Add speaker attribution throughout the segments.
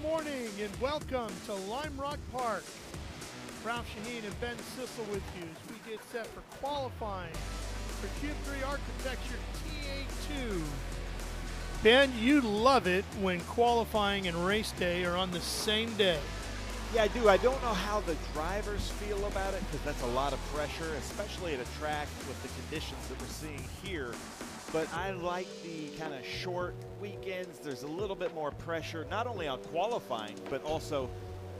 Speaker 1: morning and welcome to Lime Rock Park. Ralph Shaheen and Ben Sissel with you as we get set for qualifying for Q3 Architecture TA2. Ben, you love it when qualifying and race day are on the same day.
Speaker 2: Yeah, I do. I don't know how the drivers feel about it because that's a lot of pressure, especially at a track with the conditions that we're seeing here. But I like the kind of short weekends. There's a little bit more pressure, not only on qualifying, but also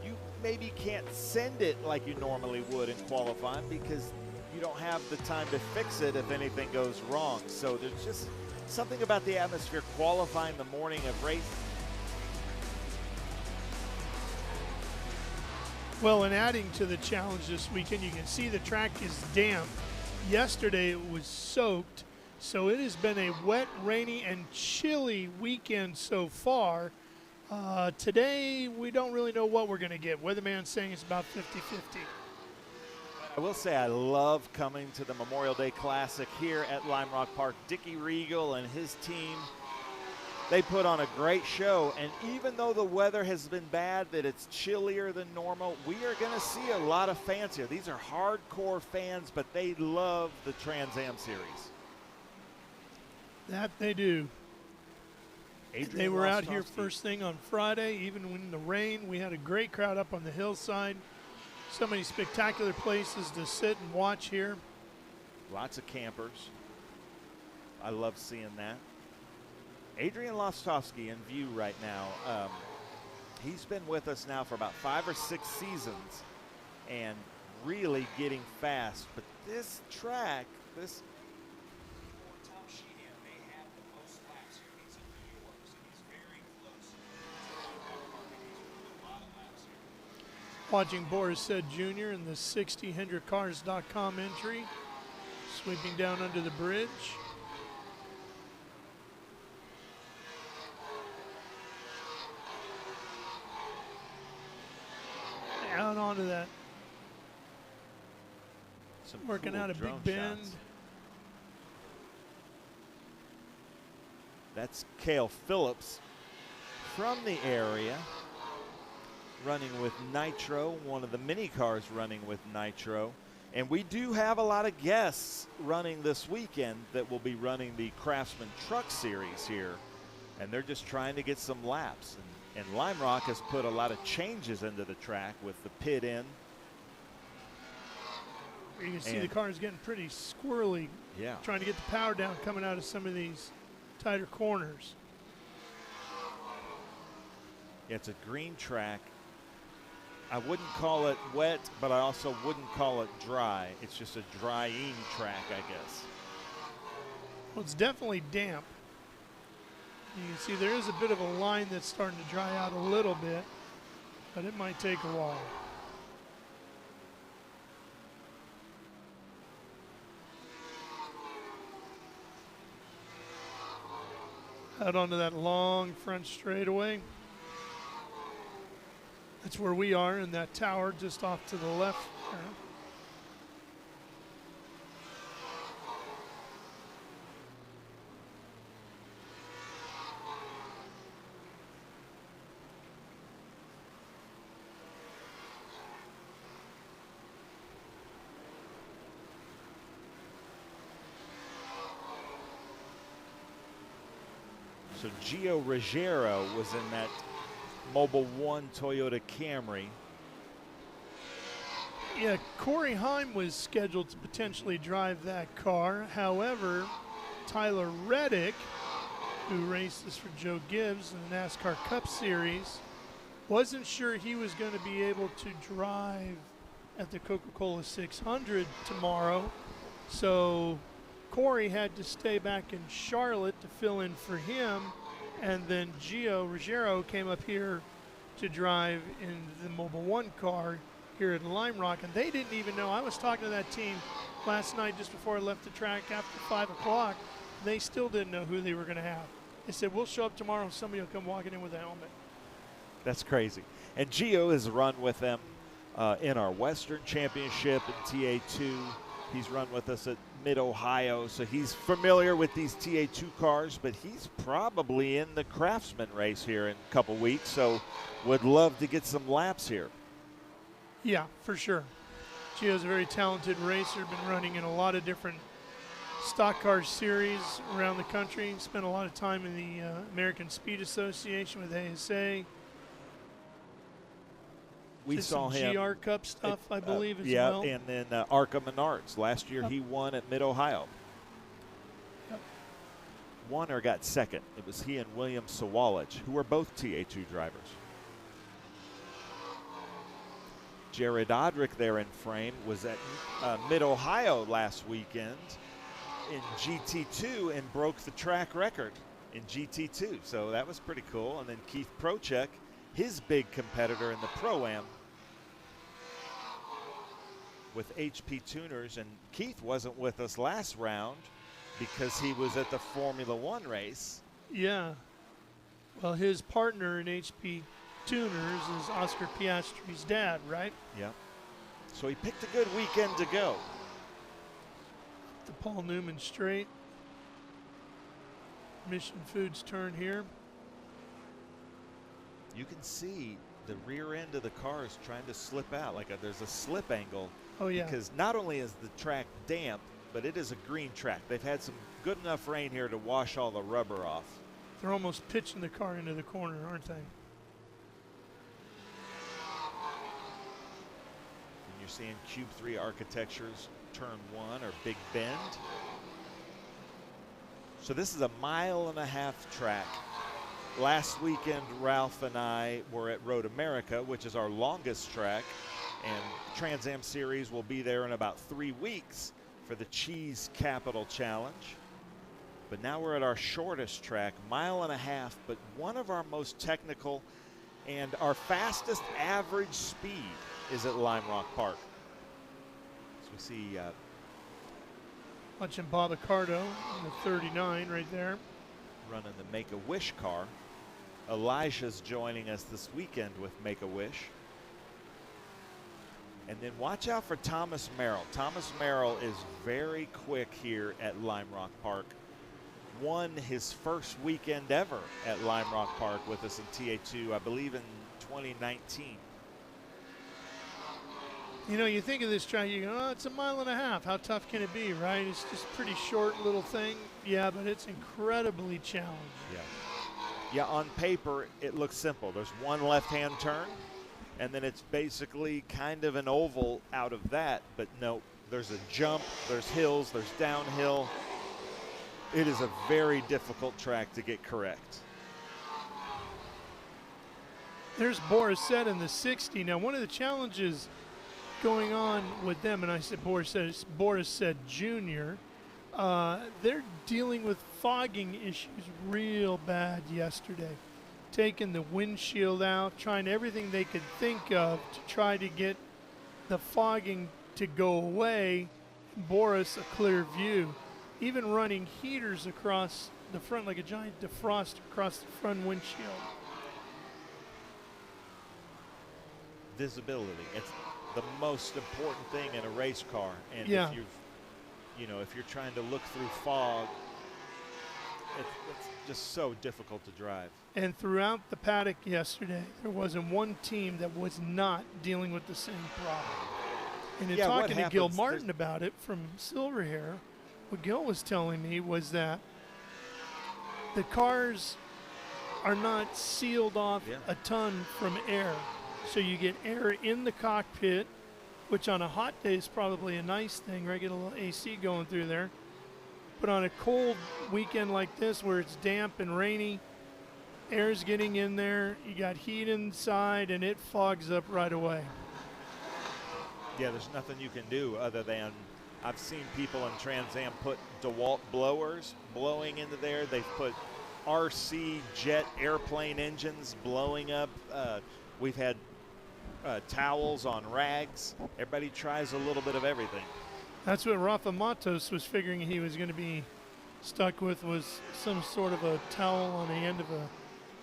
Speaker 2: you maybe can't send it like you normally would in qualifying because you don't have the time to fix it if anything goes wrong. So there's just something about the atmosphere qualifying the morning of race.
Speaker 1: Well, and adding to the challenge this weekend, you can see the track is damp. Yesterday it was soaked, so it has been a wet, rainy, and chilly weekend so far. Today, we don't really know what we're going to get. Weatherman's saying it's about 50-50.
Speaker 2: I will say I love coming to the Memorial Day Classic here at Lime Rock Park. Dickie Regal and his team, they put on a great show, and even though the weather has been bad, that it's chillier than normal, we are going to see a lot of fans here. These are hardcore fans, but they love the Trans Am Series.
Speaker 1: That they do. They were out here first thing on Friday, even in the rain. We had a great crowd up on the hillside. So many spectacular places to sit and watch here.
Speaker 2: Lots of campers. I love seeing that. Adrian Lostowski in view right now. He's been with us now for about 5 or 6 seasons and really getting fast. But this track, this Tom Sheehan may have the most laps here. He's in New York, so he's very close to a lot of laps here.
Speaker 1: Watching Boris Said Jr. in the 60hendrickcars.com entry, sweeping down under the bridge. Out onto that. Working out a big bend.
Speaker 2: Shots. That's Cale Phillips from the area, running with Nitro, one of the mini cars running with Nitro. And we do have a lot of guests running this weekend that will be running the Craftsman Truck Series here. And they're just trying to get some laps. And Lime Rock has put a lot of changes into the track with the pit in.
Speaker 1: You can see the car's getting pretty squirrely.
Speaker 2: Yeah.
Speaker 1: Trying to get the power down coming out of some of these tighter corners.
Speaker 2: Yeah, it's a green track. I wouldn't call it wet, but I also wouldn't call it dry. It's just a drying track, I guess.
Speaker 1: Well, it's definitely damp. You can see there is a bit of a line that's starting to dry out a little bit, but it might take a while. Out onto that long front straightaway. That's where we are in that tower just off to the left there.
Speaker 2: So Gio Ruggiero was in that Mobile One Toyota Camry.
Speaker 1: Yeah, Corey Heim was scheduled to potentially drive that car. However, Tyler Reddick, who races for Joe Gibbs in the NASCAR Cup Series, wasn't sure he was going to be able to drive at the Coca-Cola 600 tomorrow. So Corey had to stay back in Charlotte to fill in for him, and then Gio Ruggiero came up here to drive in the Mobile One car here at Lime Rock, and they didn't even know. I was talking to that team last night just before I left the track after 5 o'clock. They still didn't know who they were going to have. They said, we'll show up tomorrow and somebody will come walking in with a helmet.
Speaker 2: That's crazy. And Gio has run with them in our Western Championship in TA2. He's run with us at Mid-Ohio, so he's familiar with these TA2 cars, but he's probably in the Craftsman race here in a couple weeks, so would love to get some laps here.
Speaker 1: Yeah, for sure. Gio's a very talented racer, been running in a lot of different stock car series around the country. Spent a lot of time in the American Speed Association with ASA.
Speaker 2: We
Speaker 1: Just
Speaker 2: saw
Speaker 1: some
Speaker 2: him.
Speaker 1: GR Cup stuff, I believe, as
Speaker 2: yeah,
Speaker 1: well.
Speaker 2: and then Arca Menards. Last year he won at Mid-Ohio.
Speaker 1: Yep.
Speaker 2: Won or got second. It was he and William Sawalich, who were both TA2 drivers. Jared Odrick there in frame was at Mid-Ohio last weekend in GT2 and broke the track record in GT2. So that was pretty cool. And then Keith Prochek, his big competitor in the Pro-Am with HP Tuners. And Keith wasn't with us last round because he was at the Formula One race.
Speaker 1: Yeah. Well, his partner in HP Tuners is Oscar Piastri's dad, right?
Speaker 2: Yeah. So he picked a good weekend to go.
Speaker 1: The Paul Newman Straight. Mission Foods turn here.
Speaker 2: You can see the rear end of the car is trying to slip out. There's a slip angle.
Speaker 1: Oh, yeah.
Speaker 2: Because not only is the track damp, but it is a green track. They've had some good enough rain here to wash all the rubber off.
Speaker 1: They're almost pitching the car into the corner, aren't they? And
Speaker 2: you're seeing Cube 3 Architecture's turn 1 or Big Bend. So this is a 1.5 mile track. Last weekend, Ralph and I were at Road America, which is our longest track, and Trans Am Series will be there in about 3 weeks for the Cheese Capital Challenge. But now we're at our shortest track, 1.5 miles, but one of our most technical, and our fastest average speed is at Lime Rock Park. So we see
Speaker 1: Watching Bob Accardo in the 39 right there.
Speaker 2: running the Make-A-Wish car. Elijah's joining us this weekend with Make-A-Wish. And then watch out for Thomas Merrill. Thomas Merrill is very quick here at Lime Rock Park. Won his first weekend ever at Lime Rock Park with us in TA2, I believe in 2019.
Speaker 1: You know, you think of this track, you go, oh, it's 1.5 miles. How tough can it be, right? It's just a pretty short little thing. Yeah, but it's incredibly challenging.
Speaker 2: Yeah. Yeah, on paper, it looks simple. There's one left-hand turn, and then it's basically kind of an oval out of that. But no, there's a jump, there's hills, there's downhill. It is a very difficult track to get correct.
Speaker 1: There's Boris said in the 60. Now, one of the challenges going on with them, and I said Boris said Junior, they're dealing with fogging issues real bad yesterday. Taking the windshield out, trying everything they could think of to try to get the fogging to go away. Boris, a clear view. Even running heaters across the front like a giant defroster across the front windshield.
Speaker 2: Visibility. It's the most important thing in a race car. And
Speaker 1: yeah.
Speaker 2: if you're trying to look through fog, it's just so difficult to drive.
Speaker 1: And throughout the paddock yesterday, there wasn't one team that was not dealing with the same problem. And in talking to Gil Martin about it from Silver Hair, what Gil was telling me was that the cars are not sealed off a ton from air. So you get air in the cockpit, which on a hot day is probably a nice thing, right? Get a little AC going through there. But on a cold weekend like this where it's damp and rainy, air's getting in there, you got heat inside, and it fogs up right away.
Speaker 2: Yeah, there's nothing you can do other than, I've seen people in Trans Am put DeWalt blowers blowing into there. They've put RC jet airplane engines blowing up. We've had towels on rags. Everybody tries a little bit of everything.
Speaker 1: That's what Rafa Matos was figuring he was going to be stuck with, was some sort of a towel on the end of a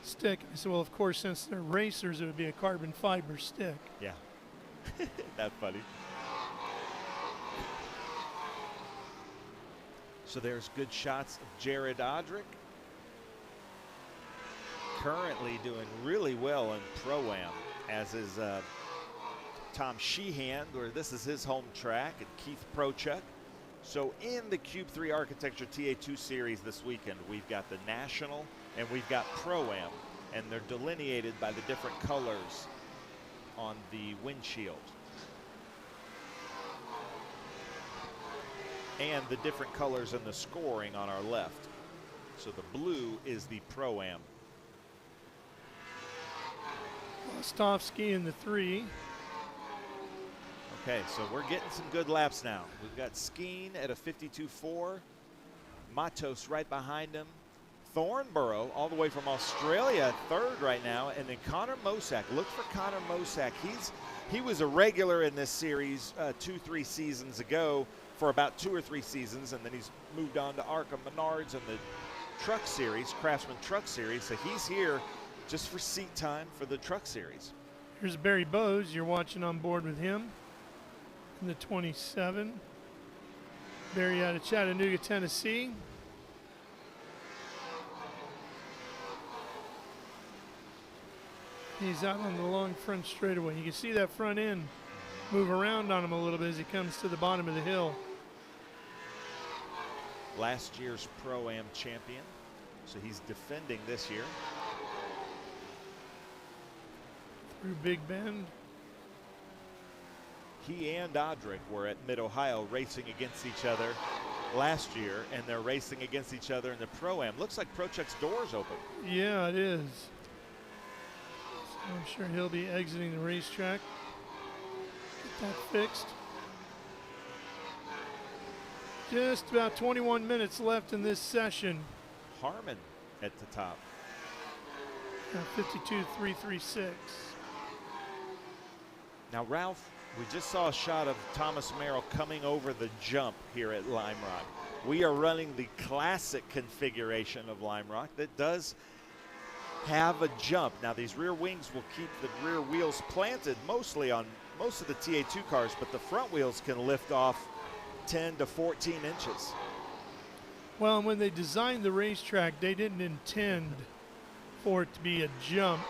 Speaker 1: stick. I said, well, of course, since they're racers, it would be a carbon fiber stick.
Speaker 2: Yeah. That's funny. So there's good shots of Jared Odrick. Currently doing really well in Pro-Am, as is Tom Sheehan, where this is his home track, and Keith Prochuk. So in the Cube 3 Architecture TA2 Series this weekend, we've got the National and we've got Pro-Am, and they're delineated by the different colors on the windshield. And the different colors in the scoring on our left. So the blue is the Pro-Am.
Speaker 1: Rostovsky in the 3.
Speaker 2: Okay, so we're getting some good laps now. We've got Skeen at a 52.4. Matos right behind him. Thornborough all the way from Australia, third right now. And then Connor Mosak. Look for Connor Mosak. He was a regular in this series 2-3 seasons ago for about 2 or 3 seasons, and then he's moved on to Arkham Menards and the Truck Series, Craftsman Truck Series. So he's here just for seat time for the Truck Series.
Speaker 1: Here's Barry Bowes. You're watching on board with him in the 27. Barry out of Chattanooga, Tennessee. He's out on the long front straightaway. You can see that front end move around on him a little bit as he comes to the bottom of the hill.
Speaker 2: Last year's Pro-Am champion, so he's defending this year.
Speaker 1: Through Big Bend.
Speaker 2: He and Odrick were at Mid-Ohio racing against each other last year, and they're racing against each other in the Pro-Am. Looks like Prochuk's door's open.
Speaker 1: Yeah, it is. So I'm sure he'll be exiting the racetrack. Get that fixed. Just about 21 minutes left in this session.
Speaker 2: Harmon at the top.
Speaker 1: 52.336.
Speaker 2: Now, Ralph, we just saw a shot of Thomas Merrill coming over the jump here at Lime Rock. We are running the classic configuration of Lime Rock that does have a jump. Now, these rear wings will keep the rear wheels planted mostly on most of the TA2 cars, but the front wheels can lift off 10 to 14 inches.
Speaker 1: Well, and when they designed the racetrack, they didn't intend for it to be a jump,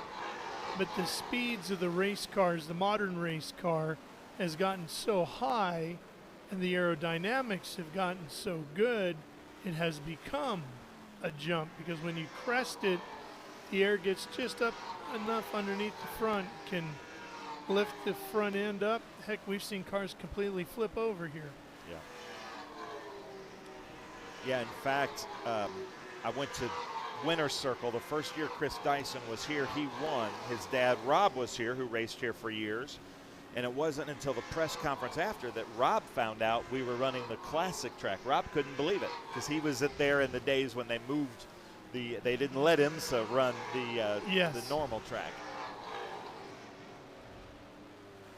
Speaker 1: but the speeds of the race cars, the modern race car, has gotten so high and the aerodynamics have gotten so good, it has become a jump, because when you crest it, the air gets just up enough underneath the front, can lift the front end up. Heck, we've seen cars completely flip over here.
Speaker 2: Yeah. Yeah, in fact, I went to Winner's Circle the first year Chris Dyson was here. He won. His dad, Rob, was here, who raced here for years. And it wasn't until the press conference after that Rob found out we were running the classic track. Rob couldn't believe it, because he was there in the days when they moved they didn't let IMSA run the normal track.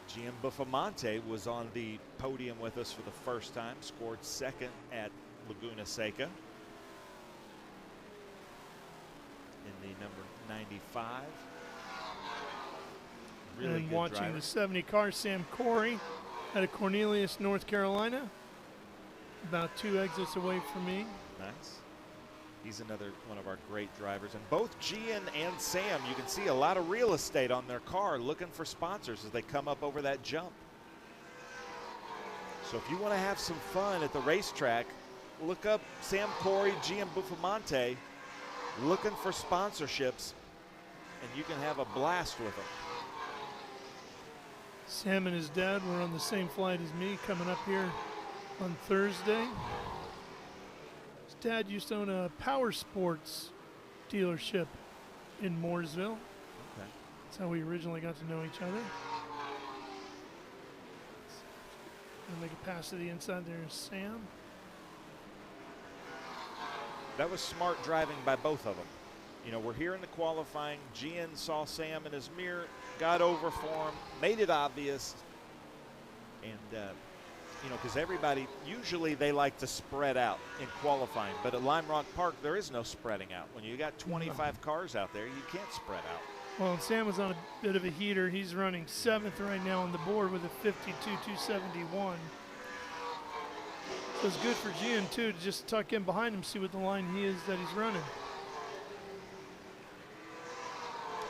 Speaker 2: Gian Buffamonte was on the podium with us for the first time, scored second at Laguna Seca in the number 95. Really
Speaker 1: and
Speaker 2: good
Speaker 1: watching
Speaker 2: driver.
Speaker 1: the 70 car, Sam Corey out of Cornelius, North Carolina, about 2 exits away from me.
Speaker 2: Nice. He's another one of our great drivers. And both Gian and Sam, you can see a lot of real estate on their car looking for sponsors as they come up over that jump. So if you want to have some fun at the racetrack, look up Sam Corey, Gian Buffamonte, looking for sponsorships, and you can have a blast with them.
Speaker 1: Sam and his dad were on the same flight as me coming up here on Thursday. His dad used to own a power sports dealership in Mooresville.
Speaker 2: Okay.
Speaker 1: That's how we originally got to know each other. I'll make a pass to the inside. There's Sam.
Speaker 2: That was smart driving by both of them. You know, we're here in the qualifying. Gian saw Sam in his mirror, got over for him, made it obvious. And, you know, because everybody, usually they like to spread out in qualifying. But at Lime Rock Park, there is no spreading out. When you got 25 cars out there, you can't spread out.
Speaker 1: Well, and Sam was on a bit of a heater. He's running 7th right now on the board with a 52.271. So it's good for Gian, too, to just tuck in behind him, see what the line he is that he's running.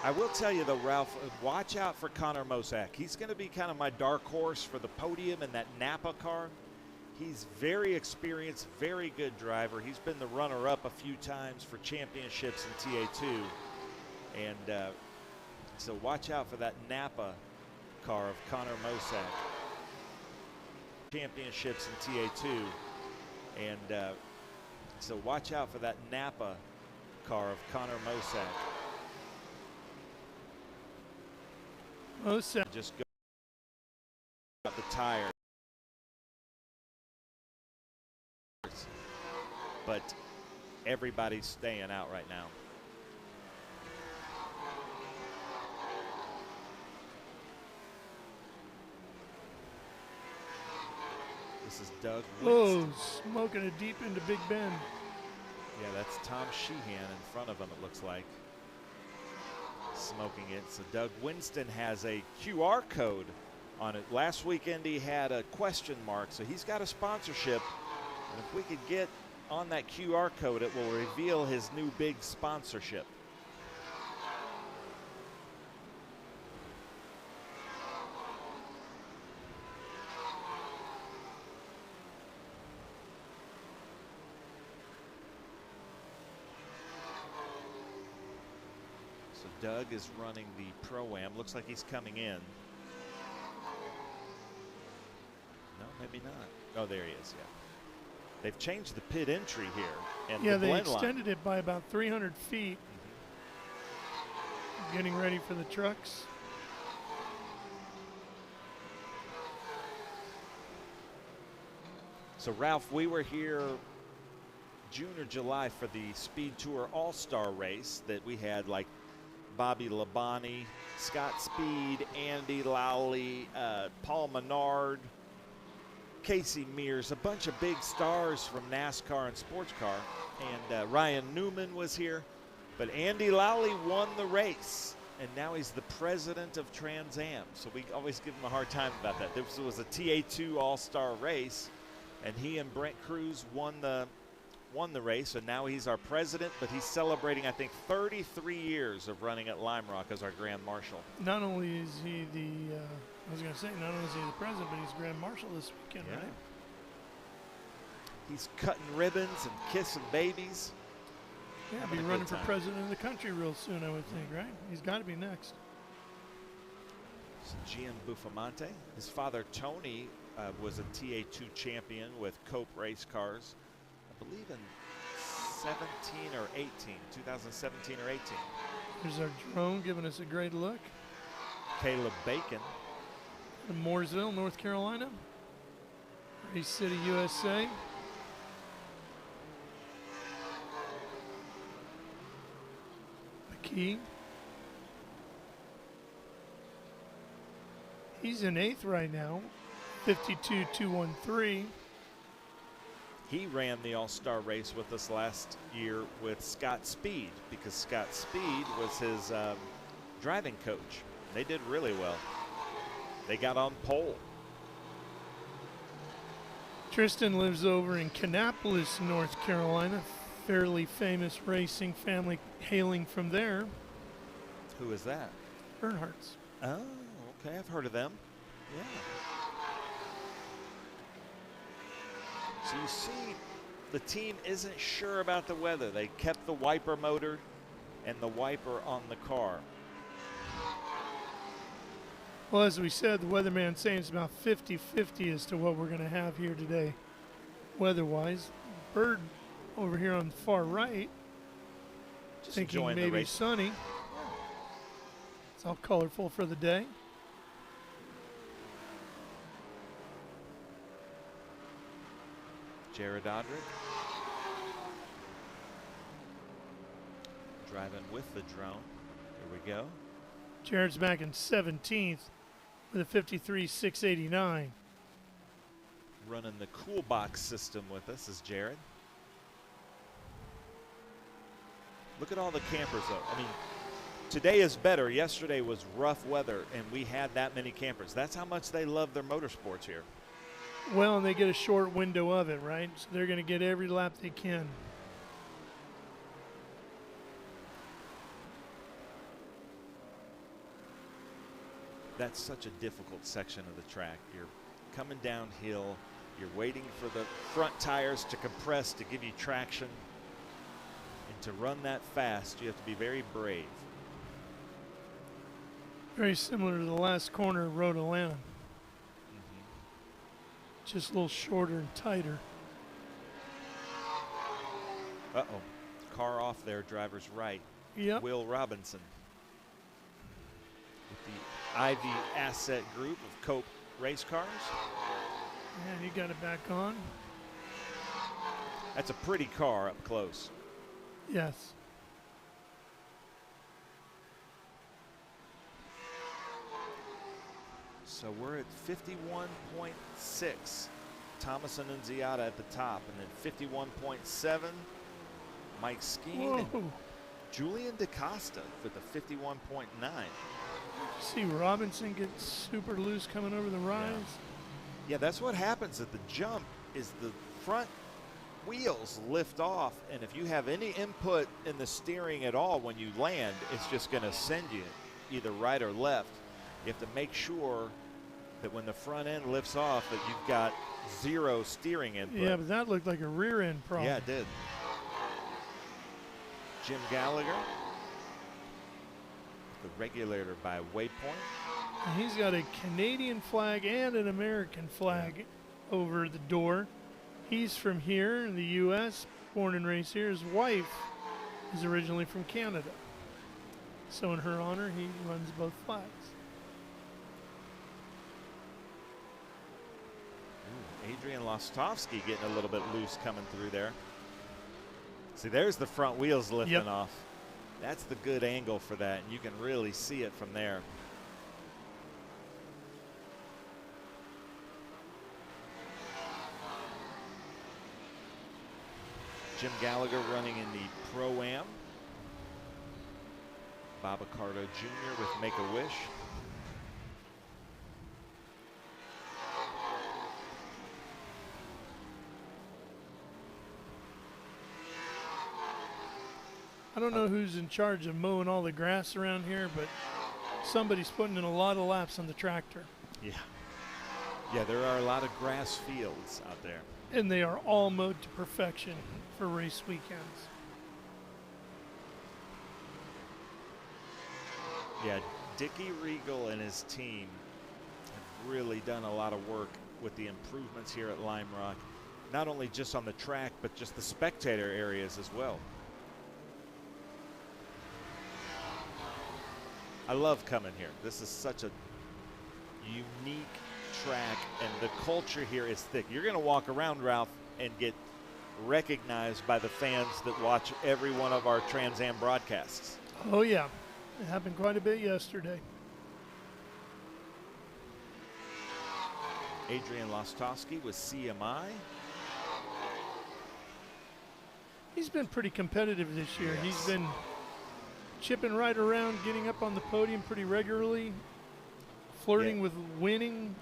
Speaker 2: I will tell you, though, Ralph, watch out for Connor Mosak. He's going to be kind of my dark horse for the podium in that Napa car. He's very experienced, very good driver. He's been the runner-up a few times for championships in TA2. And so watch out for that Napa car of Connor Mosak. Championships in TA2. And so watch out for that Napa car of Connor Mosak.
Speaker 1: Mosak.
Speaker 2: Just go out the tire. But everybody's staying out right now. This is Doug Winston.
Speaker 1: Oh, smoking it deep into Big Bend.
Speaker 2: Yeah, that's Tom Sheehan in front of him, it looks like. Smoking it. So Doug Winston has a QR code on it. Last weekend he had a question mark, so he's got a sponsorship. And if we could get on that QR code, it will reveal his new big sponsorship. So Doug is running the Pro-Am. Looks like he's coming in. No, maybe not. Oh, there he is, yeah. They've changed the pit entry here. And
Speaker 1: yeah,
Speaker 2: the
Speaker 1: they
Speaker 2: blend
Speaker 1: extended
Speaker 2: line.
Speaker 1: it by about 300 feet. Getting ready for the trucks.
Speaker 2: So Ralph, we were here June or July for the Speed Tour All-Star race that we had like Bobby Labonte, Scott Speed, Andy Lowley, Paul Menard, Casey Mears, a bunch of big stars from NASCAR and sports car. And Ryan Newman was here. But Andy Lowley won the race, and now he's the president of Trans Am. So we always give him a hard time about that. This was a TA2 All-Star race, and he and Brent Cruz won the race, and now he's our president, but he's celebrating, I think, 33 years of running at Lime Rock as our Grand Marshal.
Speaker 1: Not only is he the, I was going to say, not only is he the president, but he's Grand Marshal this weekend,
Speaker 2: Yeah.
Speaker 1: right?
Speaker 2: He's cutting ribbons and kissing babies.
Speaker 1: Yeah,
Speaker 2: Having
Speaker 1: be
Speaker 2: a
Speaker 1: running
Speaker 2: good
Speaker 1: for
Speaker 2: time.
Speaker 1: president of the country real soon, I would think, right? He's got to be next.
Speaker 2: So Gian Buffamonte. His father, Tony, was a TA2 champion with Cope race cars, I believe in 17 or 18, 2017 or 18.
Speaker 1: There's our drone giving us a great look.
Speaker 2: Caleb Bacon.
Speaker 1: In Mooresville, North Carolina. Race City, USA. McKee. He's in 8th right now. 52.213.
Speaker 2: He ran the All-Star race with us last year with Scott Speed because Scott Speed was his driving coach. They did really well. They got on pole.
Speaker 1: Tristan lives over in Kannapolis, North Carolina. Fairly famous racing family hailing from there.
Speaker 2: Who is that?
Speaker 1: Earnhardt's.
Speaker 2: Oh, okay. I've heard of them. Yeah. So you see, the team isn't sure about the weather. They kept the wiper motor and the wiper on the car.
Speaker 1: Well, as we said, the weatherman's saying it's about 50-50 as to what we're going to have here today, weather-wise. Bird over here on the far right,
Speaker 2: Just
Speaker 1: thinking
Speaker 2: enjoying the
Speaker 1: maybe
Speaker 2: race.
Speaker 1: sunny. It's all colorful for the day.
Speaker 2: Jared Odrick driving with the drone. Here we go.
Speaker 1: Jared's back in 17th with a 53.689.
Speaker 2: Running the cool box system with us is Jared. Look at all the campers though. I mean, today is better. Yesterday was rough weather and we had that many campers. That's how much they love their motorsports here.
Speaker 1: Well, and they get a short window of it, right? So they're going to get every lap they can.
Speaker 2: That's such a difficult section of the track. You're coming downhill. You're waiting for the front tires to compress to give you traction. And to run that fast, you have to be very brave.
Speaker 1: Very similar to the last corner of Road Atlanta. Just a little shorter and tighter.
Speaker 2: Uh-oh. Car off there, driver's right.
Speaker 1: Yep.
Speaker 2: Will Robinson. With the Ivy Asset Group of Cope race cars.
Speaker 1: And he got it back on.
Speaker 2: That's a pretty car up close.
Speaker 1: Yes.
Speaker 2: So we're at 51.6. Thomason and Ziada at the top. And then 51.7. Mike Skeen. And Julian DaCosta with a 51.9.
Speaker 1: See Robinson get super loose coming over the rise.
Speaker 2: Yeah, that's what happens at the jump is the front wheels lift off, and if you have any input in the steering at all when you land, it's just going to send you either right or left. You have to make sure that when the front end lifts off that you've got zero steering input.
Speaker 1: Yeah, but that looked like a rear end problem.
Speaker 2: Yeah, it did. Jim Gallagher, the regulator by Waypoint.
Speaker 1: And he's got a Canadian flag and an American flag over the door. He's from here in the U.S., born and raised here. His wife is originally from Canada. So in her honor, he runs both flags.
Speaker 2: Ooh, Adrian Lostovsky getting a little bit loose coming through there. See, there's the front wheels lifting off. That's the good angle for that, and you can really see it from there. Jim Gallagher running in the Pro-Am. Bob Accardo Jr. with Make-A-Wish.
Speaker 1: I don't know who's in charge of mowing all the grass around here, but somebody's putting in a lot of laps on the tractor.
Speaker 2: Yeah. Yeah, there are a lot of grass fields out there.
Speaker 1: And they are all mowed to perfection for race weekends.
Speaker 2: Yeah, Dickie Regal and his team have really done a lot of work with the improvements here at Lime Rock. Not only just on the track, but just the spectator areas as well. I love coming here. This is such a unique track, and the culture here is thick. You're going to walk around, Ralph, and get recognized by the fans that watch every one of our Trans Am broadcasts.
Speaker 1: Oh, yeah. It happened quite a bit yesterday.
Speaker 2: Adrian Lostovsky with CMI.
Speaker 1: He's been pretty competitive this year.
Speaker 2: Yes.
Speaker 1: He's been chipping right around, getting up on the podium pretty regularly, flirting with winning.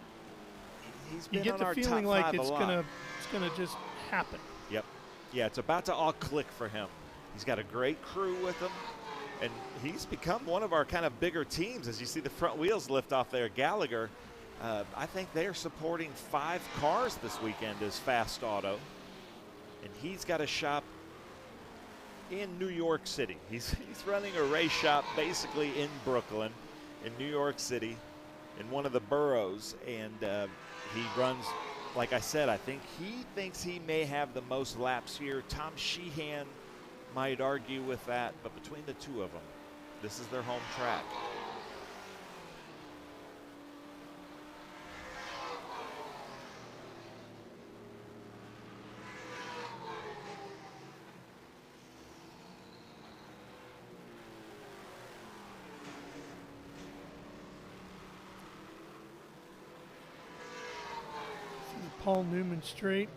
Speaker 2: He's been
Speaker 1: you get
Speaker 2: on
Speaker 1: the
Speaker 2: our
Speaker 1: feeling
Speaker 2: top
Speaker 1: like
Speaker 2: five
Speaker 1: it's
Speaker 2: a lot.
Speaker 1: gonna just happen.
Speaker 2: Yep. Yeah, it's about to all click for him. He's got a great crew with him, and he's become one of our kind of bigger teams. As you see the front wheels lift off there, Gallagher, I think they're supporting 5 cars this weekend as Fast Auto, and he's got a shop in New York City. He's running a race shop basically in Brooklyn, in New York City, in one of the boroughs, and he runs, like I said, I think he thinks he may have the most laps here. Tom Sheehan might argue with that, but between the two of them, this is their home track.
Speaker 1: Paul Newman straight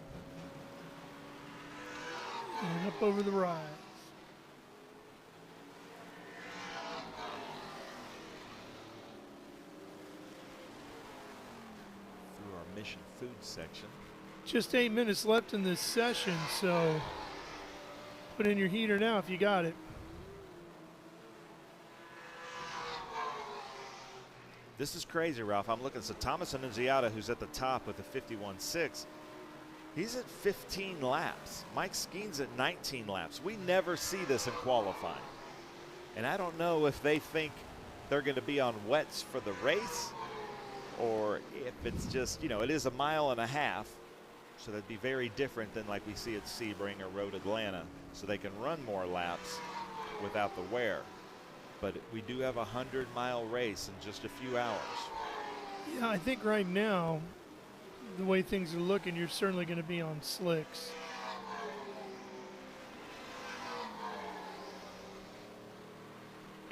Speaker 1: and up over the rise.
Speaker 2: Through our intermission food section.
Speaker 1: Just 8 minutes left in this session, so put in your heater now if you got it.
Speaker 2: This is crazy, Ralph. I'm looking. So Thomas Annunziata, who's at the top with a 51.6, he's at 15 laps. Mike Skeen's at 19 laps. We never see this in qualifying. And I don't know if they think they're going to be on wets for the race or if it's just, you know, it is a mile and a half. So that'd be very different than like we see at Sebring or Road Atlanta. So they can run more laps without the wear. But we do have a 100-mile race in just a few hours.
Speaker 1: Yeah, I think right now, the way things are looking, you're certainly going to be on slicks.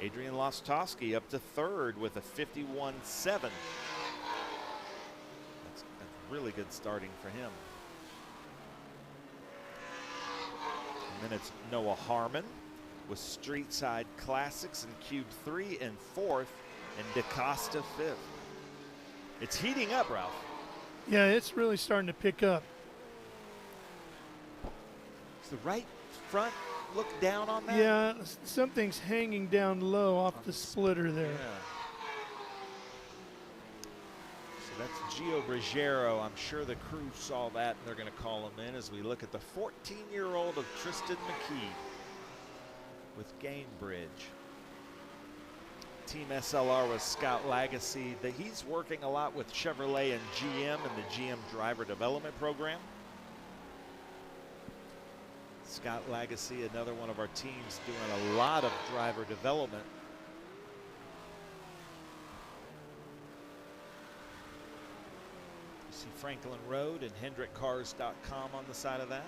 Speaker 2: Adrian Lostowski up to third with a 51.7. That's really good starting for him. And then it's Noah Harmon with Street Side Classics in Cube 3 and 4th, and DaCosta 5th. It's heating up, Ralph.
Speaker 1: Yeah, it's really starting to pick up.
Speaker 2: Does the right front look down on that?
Speaker 1: Yeah, something's hanging down low off the splitter there.
Speaker 2: Yeah. So that's Gio Brigero. I'm sure the crew saw that, and they're going to call him in as we look at the 14-year-old of Tristan McKee with Gainbridge. Team SLR with Scott Lagacy. He's working a lot with Chevrolet and GM and the GM driver development program. Scott Lagacy, another one of our teams doing a lot of driver development. You see Franklin Road and HendrickCars.com on the side of that.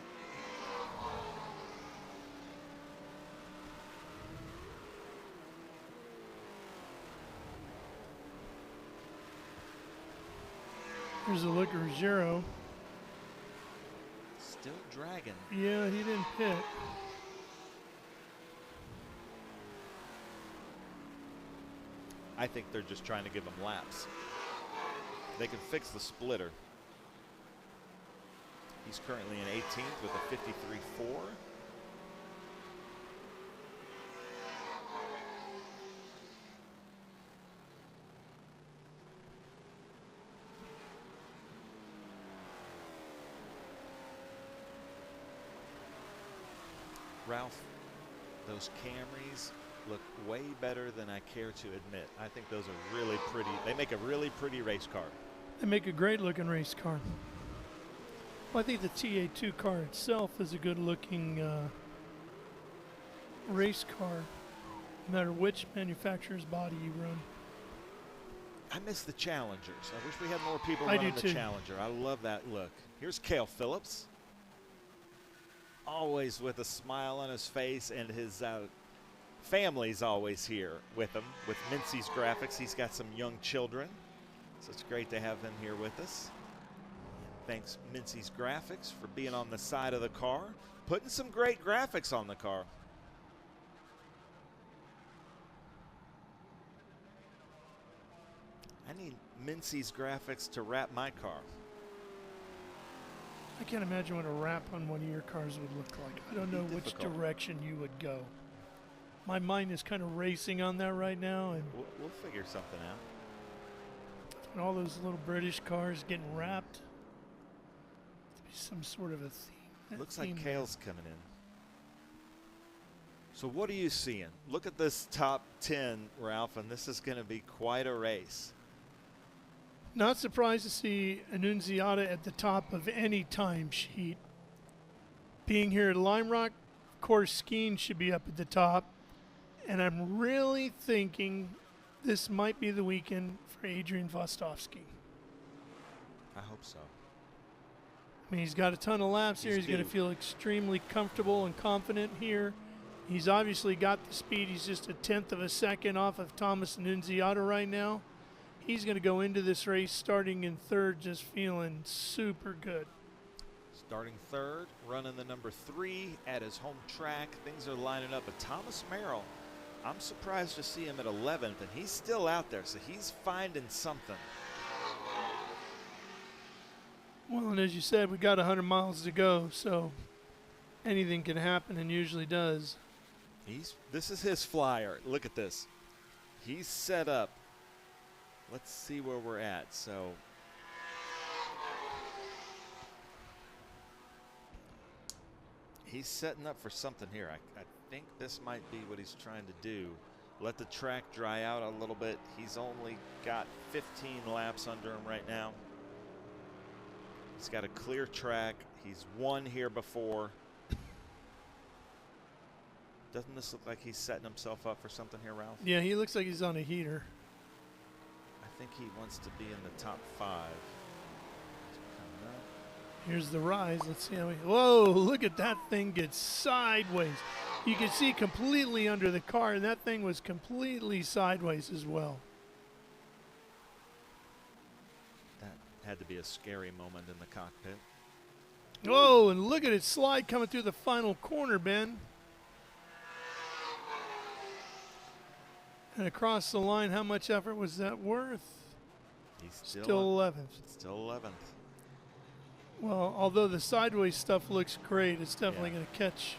Speaker 1: Here's a look at Ruggiero.
Speaker 2: Still dragging.
Speaker 1: Yeah, he didn't pit.
Speaker 2: I think they're just trying to give him laps. They can fix the splitter. He's currently in 18th with a 53.4. Ralph, those Camrys look way better than I care to admit. I think those are really pretty. They make a really pretty race car.
Speaker 1: They make a great looking race car. Well, I think the TA2 car itself is a good looking race car, no matter which manufacturer's body you run.
Speaker 2: I miss the Challengers. I wish we had more people
Speaker 1: I
Speaker 2: running
Speaker 1: do
Speaker 2: the
Speaker 1: too.
Speaker 2: Challenger. I love that look. Here's Cale Phillips. Always with a smile on his face, and his family's always here with him. With Mincy's Graphics, he's got some young children, so it's great to have him here with us. Thanks Mincy's Graphics for being on the side of the car, putting some great graphics on the car. I need Mincy's Graphics to wrap my car.
Speaker 1: I can't imagine what a wrap on one of your cars would look like. I don't know which direction you would go. My mind is kind of racing on that right now, and
Speaker 2: We'll figure something out.
Speaker 1: and all those little British cars getting wrapped. To be some sort of a theme.
Speaker 2: Looks like Cale's coming in. So what are you seeing? Look at this top 10, Ralph, and this is going to be quite a race.
Speaker 1: Not surprised to see Annunziata at the top of any time sheet. Being here at Lime Rock, of course, Skeen should be up at the top. And I'm really thinking this might be the weekend for Adrian Vostovsky.
Speaker 2: I hope so.
Speaker 1: I mean, he's got a ton of laps here. He's going to feel extremely comfortable and confident here. He's obviously got the speed. He's just a tenth of a second off of Thomas Annunziata right now. He's going to go into this race starting in third, just feeling super good.
Speaker 2: Starting third, running the number 3 at his home track. Things are lining up. But Thomas Merrill, I'm surprised to see him at 11th, and he's still out there, so he's finding something.
Speaker 1: and as you said, we got 100 miles to go, so anything can happen, and usually does.
Speaker 2: This is his flyer. Look at this. He's set up. Let's see where we're at. So he's setting up for something here. I think this might be what he's trying to do. Let the track dry out a little bit. He's only got 15 laps under him right now. He's got a clear track. He's won here before. Doesn't this look like he's setting himself up for something here, Ralph?
Speaker 1: Yeah, he looks like he's on a heater.
Speaker 2: I think he wants to be in the top 5.
Speaker 1: Here's the rise. Let's see how he. Whoa, look at that thing get sideways. You can see completely under the car, and that thing was completely sideways as well.
Speaker 2: That had to be a scary moment in the cockpit.
Speaker 1: Whoa, and look at it slide coming through the final corner, Ben. And across the line, how much effort was that worth?
Speaker 2: He's
Speaker 1: still 11th.
Speaker 2: Still 11th.
Speaker 1: Well, although the sideways stuff looks great, it's definitely going to catch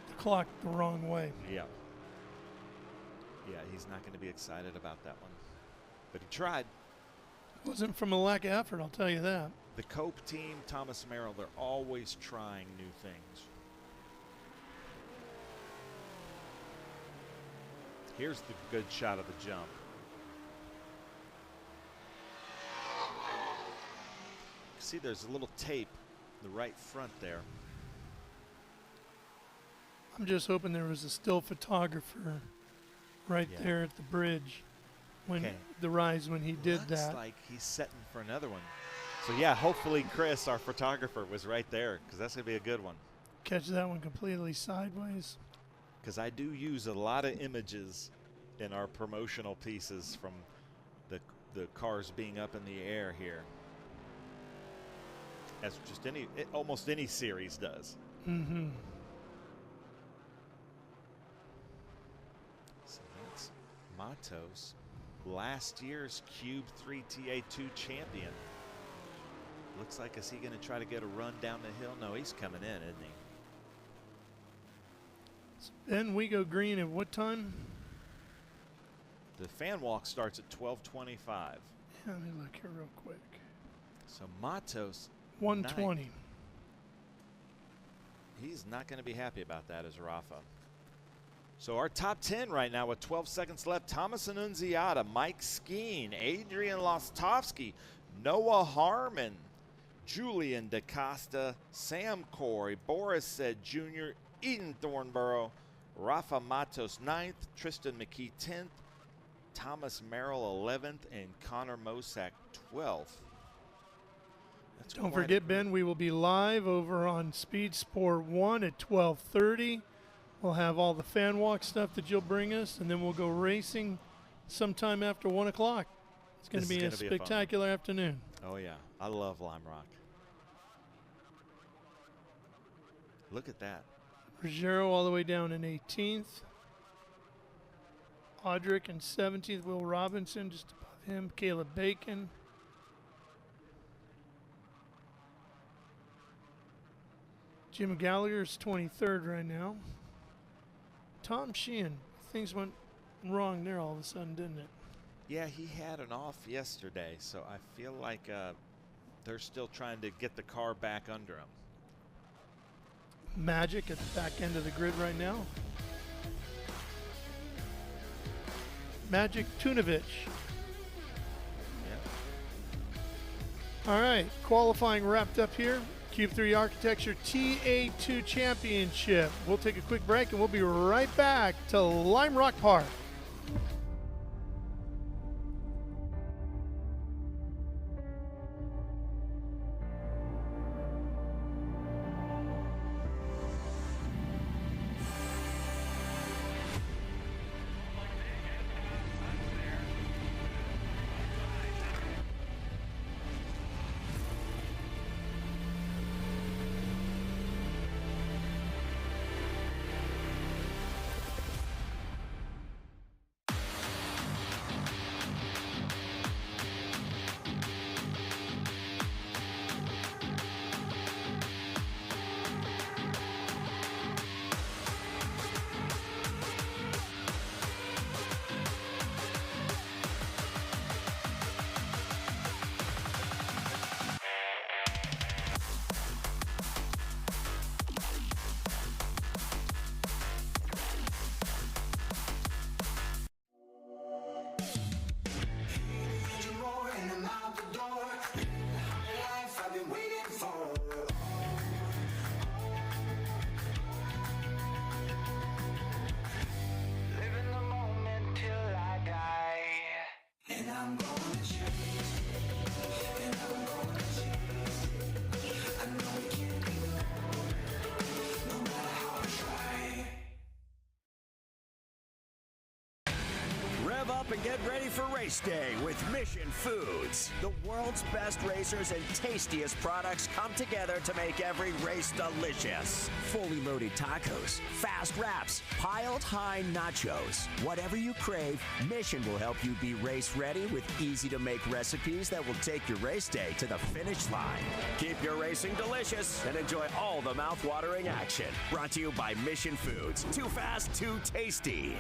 Speaker 1: the clock the wrong way.
Speaker 2: Yeah. Yeah, he's not going to be excited about that one. But he tried.
Speaker 1: It wasn't from a lack of effort, I'll tell you that.
Speaker 2: The Cope team, Thomas Merrill, they're always trying new things. Here's the good shot of the jump. See, there's a little tape, the right front there.
Speaker 1: I'm just hoping there was a still photographer right there at the bridge when the rise when he did that.
Speaker 2: Looks like he's setting for another one. So yeah, hopefully Chris, our photographer, was right there, because that's going to be a good one.
Speaker 1: Catch that one completely sideways.
Speaker 2: Because I do use a lot of images in our promotional pieces from the cars being up in the air here. As just almost any series does.
Speaker 1: Mm-hmm.
Speaker 2: So that's Matos, last year's Cube 3 TA2 champion. Looks like, is he going to try to get a run down the hill? No, he's coming in, isn't he?
Speaker 1: Then we go green at what time?
Speaker 2: The fan walk starts at 12:25.
Speaker 1: Yeah, let me look here real quick.
Speaker 2: So Matos,
Speaker 1: 120.
Speaker 2: He's not going to be happy about that as Rafa. So our top 10 right now with 12 seconds left. Thomas Annunziata, Mike Skeen, Adrian Lostovsky, Noah Harmon, Julian DaCosta, Sam Corey, Boris Said Jr., Eden Thornborough, Rafa Matos 9th, Tristan McKee 10th, Thomas Merrill 11th, and Connor Mosack 12th.
Speaker 1: Don't forget, Ben, we will be live over on Speed Sport 1 at 12:30. We'll have all the fan walk stuff that you'll bring us, and then we'll go racing sometime after 1 o'clock. It's going to be a spectacular afternoon.
Speaker 2: Oh, yeah. I love Lime Rock. Look at that.
Speaker 1: Ruggiero all the way down in 18th. Audric in 17th. Will Robinson just above him. Caleb Bacon. Jim Gallagher's 23rd right now. Tom Sheehan. Things went wrong there all of a sudden, didn't it?
Speaker 2: Yeah, he had an off yesterday, so I feel like they're still trying to get the car back under him.
Speaker 1: Magic at the back end of the grid right now. Magic Tunovich.
Speaker 2: Yeah.
Speaker 1: All right, qualifying wrapped up here. Cube 3 Architecture TA2 Championship. We'll take a quick break and we'll be right back to Lime Rock Park.
Speaker 3: and get ready for race day with Mission Foods. The world's best racers and tastiest products come together to make every race delicious. Fully loaded tacos, fast wraps, piled high nachos. Whatever you crave, Mission will help you be race ready with easy-to-make recipes that will take your race day to the finish line. Keep your racing delicious and enjoy all the mouth-watering action. Brought to you by Mission Foods. Too fast, too tasty.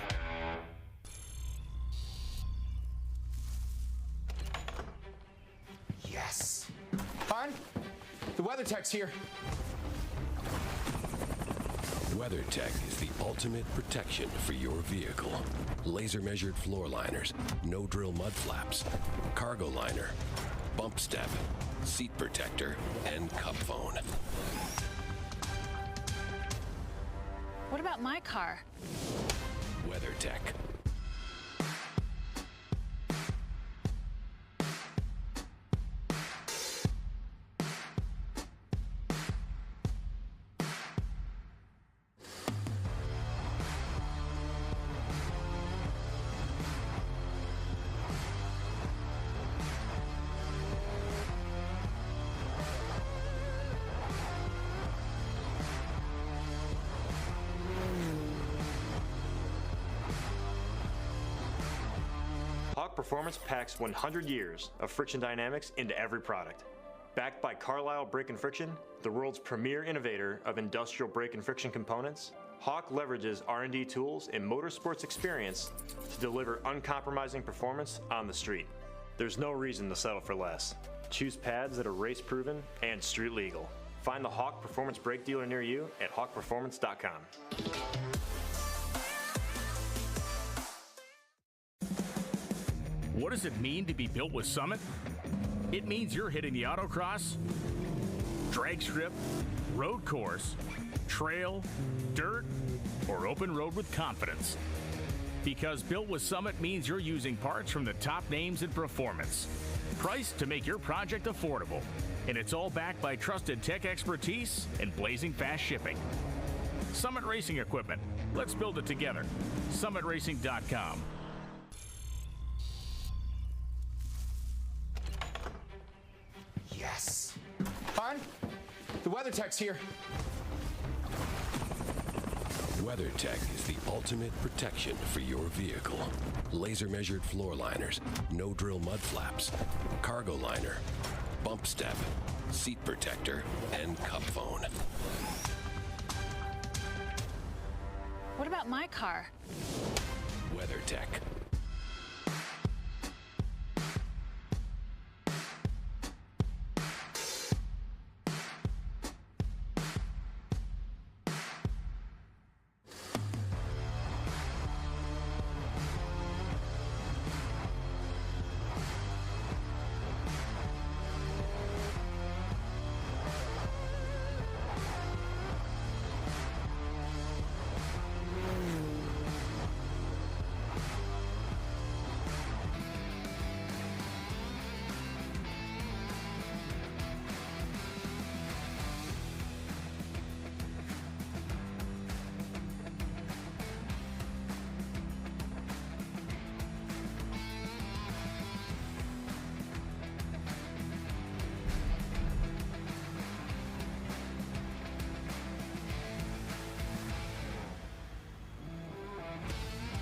Speaker 4: Yes. Hon, the WeatherTech's here.
Speaker 5: WeatherTech is the ultimate protection for your vehicle. Laser measured floor liners, no drill mud flaps, cargo liner, bump step, seat protector, and cup phone.
Speaker 6: What about my car?
Speaker 5: WeatherTech.
Speaker 7: Hawk Performance packs 100 years of friction dynamics into every product. Backed by Carlisle Brake and Friction, the world's premier innovator of industrial brake and friction components, Hawk leverages R&D tools and motorsports experience to deliver uncompromising performance on the street. There's no reason to settle for less. Choose pads that are race-proven and street-legal. Find the Hawk Performance brake dealer near you at hawkperformance.com.
Speaker 8: What does it mean to be built with Summit? It means you're hitting the autocross, drag strip, road course, trail, dirt, or open road with confidence. Because built with Summit means you're using parts from the top names in performance. Priced to make your project affordable. And it's all backed by trusted tech expertise and blazing fast shipping. Summit Racing Equipment. Let's build it together. SummitRacing.com.
Speaker 4: Yes. Hon, the WeatherTech's here.
Speaker 5: WeatherTech is the ultimate protection for your vehicle. Laser measured floor liners, no drill mud flaps, cargo liner, bump step, seat protector, and cup phone.
Speaker 6: What about my car?
Speaker 5: WeatherTech.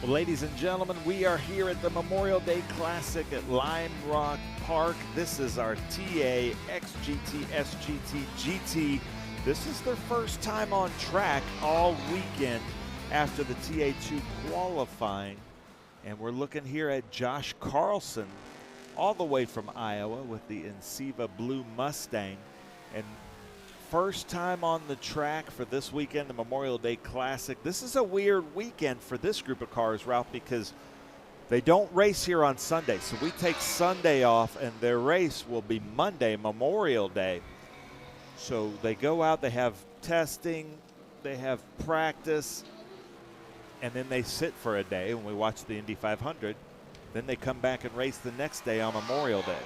Speaker 2: Well, ladies and gentlemen, we are here at the Memorial Day Classic at Lime Rock Park. This is our TA XGT SGT GT. This is their first time on track all weekend after the TA2 qualifying. And we're looking here at Josh Carlson, all the way from Iowa with the Enceva Blue Mustang. And first time on the track for this weekend, the Memorial Day Classic. This is a weird weekend for this group of cars, Ralph, because they don't race here on Sunday. So we take Sunday off, and their race will be Monday, Memorial Day. So they go out, they have testing, they have practice, and then they sit for a day, and we watch the Indy 500. Then they come back and race the next day on Memorial Day.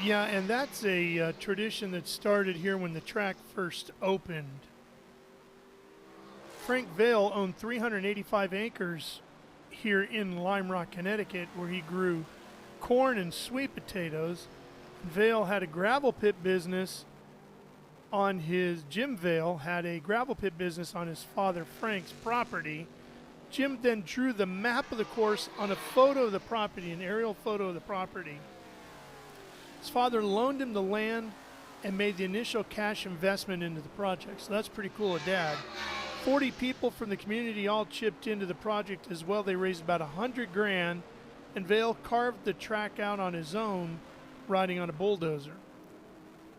Speaker 1: Yeah, and that's a tradition that started here when the track first opened. Frank Vail owned 385 acres here in Lime Rock, Connecticut, where he grew corn and sweet potatoes. Vail had a gravel pit business on his, Jim Vail had a gravel pit business on his father Frank's property. Jim then drew the map of the course on a photo of the property, an aerial photo of the property. His father loaned him the land and made the initial cash investment into the project. So that's pretty cool of Dad. 40 people from the community all chipped into the project as well. They raised about $100,000, and Vail carved the track out on his own, riding on a bulldozer.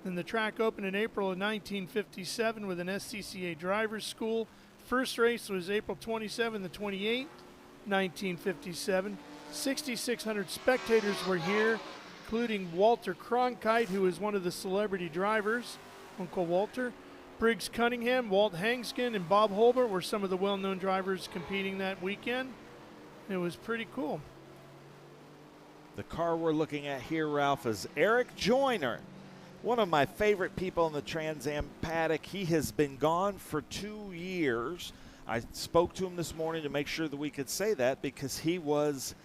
Speaker 1: Then the track opened in April of 1957 with an SCCA driver's school. First race was April 27 to 28, 1957. 6,600 spectators were here, including Walter Cronkite, who was one of the celebrity drivers, Uncle Walter. Briggs Cunningham, Walt Hangskin, and Bob Holbert were some of the well-known drivers competing that weekend. It was pretty cool.
Speaker 2: The car we're looking at here, Ralph, is Eric Joyner, one of my favorite people in the Trans Am paddock. He has been gone for 2 years. I spoke to him this morning to make sure that we could say that because he was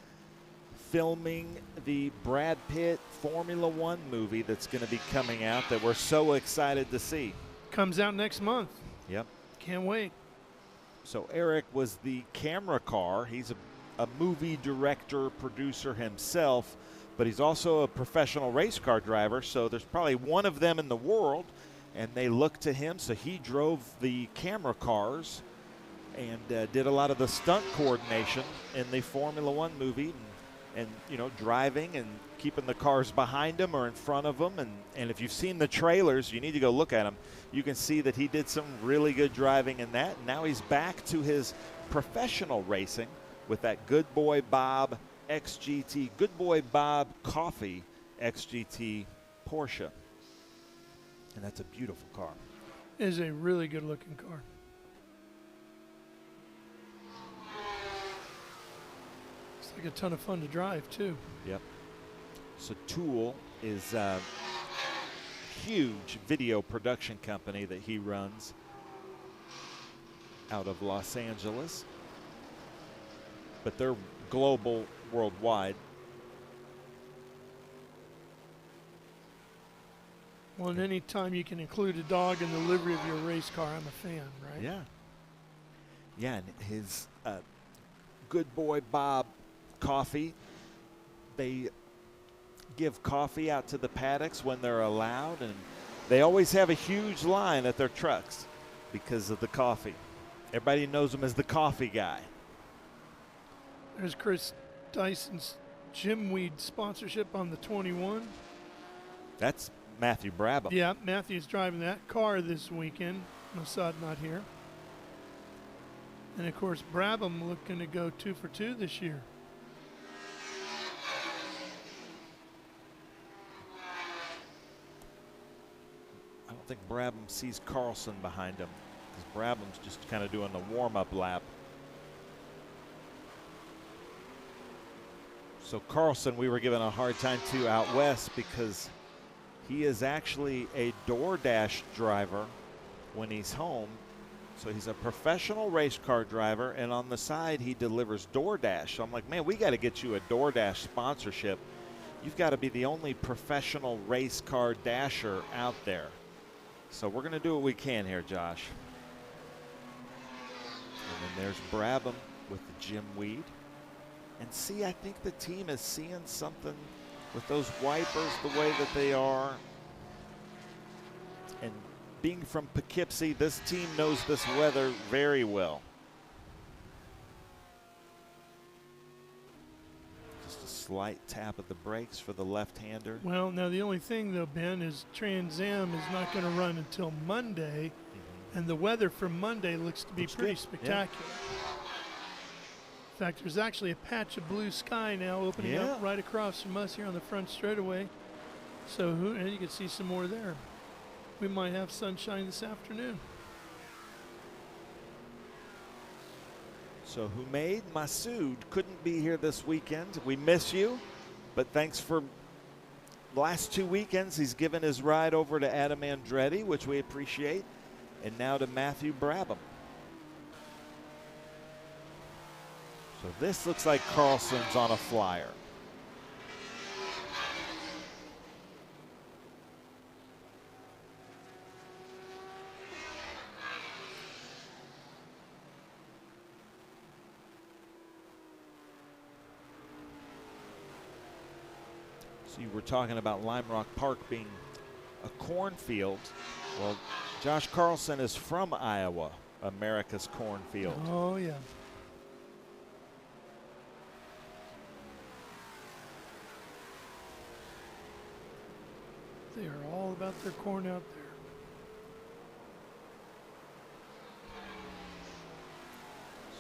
Speaker 2: filming the Brad Pitt Formula One movie that's going to be coming out that we're so excited to see.
Speaker 1: Comes out next month.
Speaker 2: Yep.
Speaker 1: Can't wait.
Speaker 2: So Eric was the camera car. He's a movie director, producer himself, but he's also a professional race car driver, so there's probably one of them in the world, and they look to him. So he drove the camera cars and did a lot of the stunt coordination in the Formula One movie, and you know, driving and keeping the cars behind him or in front of him. And if you've seen the trailers, you need to go look at them. You can see that he did some really good driving in that. Now he's back to his professional racing with that Good Boy Bob XGT, Good Boy Bob Coffee XGT Porsche. And that's a beautiful car.
Speaker 1: It is a really good looking car. It's like a ton of fun to drive too.
Speaker 2: Yep. So Tool is a huge video production company that he runs out of Los Angeles, but they're global, worldwide.
Speaker 1: Well, and any time you can include a dog in the livery of your race car, I'm a fan, right?
Speaker 2: Yeah. Yeah, and his Good Boy Bob Coffee, they give coffee out to the paddocks when they're allowed, and they always have a huge line at their trucks because of the coffee. Everybody knows him as the coffee guy.
Speaker 1: There's Chris Dyson's Jim Weed sponsorship on the 21.
Speaker 2: That's Matthew Brabham.
Speaker 1: Yeah, Matthew's driving that car this weekend. Mossad not here. And of course, Brabham looking to go 2 for 2 this year.
Speaker 2: I don't think Brabham sees Carlson behind him because Brabham's just kind of doing the warm-up lap. So Carlson, we were given a hard time to out west because he is actually a DoorDash driver when he's home. So he's a professional race car driver, and on the side he delivers DoorDash. So I'm like, man, we got to get you a DoorDash sponsorship. You've got to be the only professional race car dasher out there. So we're going to do what we can here, Josh. And then there's Brabham with the Jim Weed. And see, I think the team is seeing something with those wipers the way that they are. And being from Poughkeepsie, this team knows this weather very well. Just a slight tap of the brakes for the left-hander.
Speaker 1: Well, now the only thing though, Ben, is Trans Am is not going to run until Monday, and the weather for Monday looks to be pretty spectacular. Yeah. In fact, there's actually a patch of blue sky now opening up right across from us here on the front straightaway. So and you can see some more there. We might have sunshine this afternoon.
Speaker 2: So Humaid Masood couldn't be here this weekend. We miss you, but thanks for the last 2 weekends. He's given his ride over to Adam Andretti, which we appreciate, and now to Matthew Brabham. So this looks like Carlson's on a flyer. So you were talking about Lime Rock Park being a cornfield. Well, Josh Carlson is from Iowa, America's cornfield.
Speaker 1: Oh, yeah. They are all about their corn out there.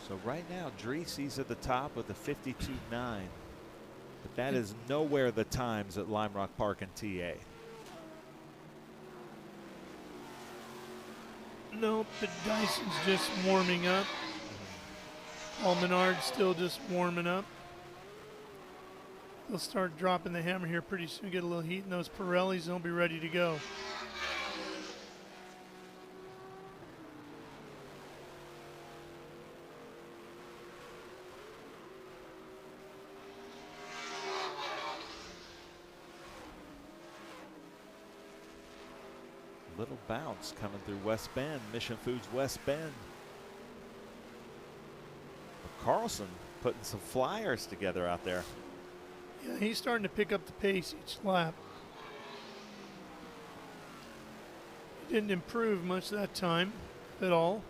Speaker 2: So right now, Dreese's at the top with a 52.9. But that is nowhere the times at Lime Rock Park and TA.
Speaker 1: Nope, but Dyson's just warming up. Paul Menard's still just warming up. They'll start dropping the hammer here pretty soon, get a little heat in those Pirellis, and they'll be ready to go.
Speaker 2: Little bounce coming through West Bend, Mission Foods West Bend. But Carlson putting some flyers together out there.
Speaker 1: Yeah, he's starting to pick up the pace each lap. He didn't improve much that time at all.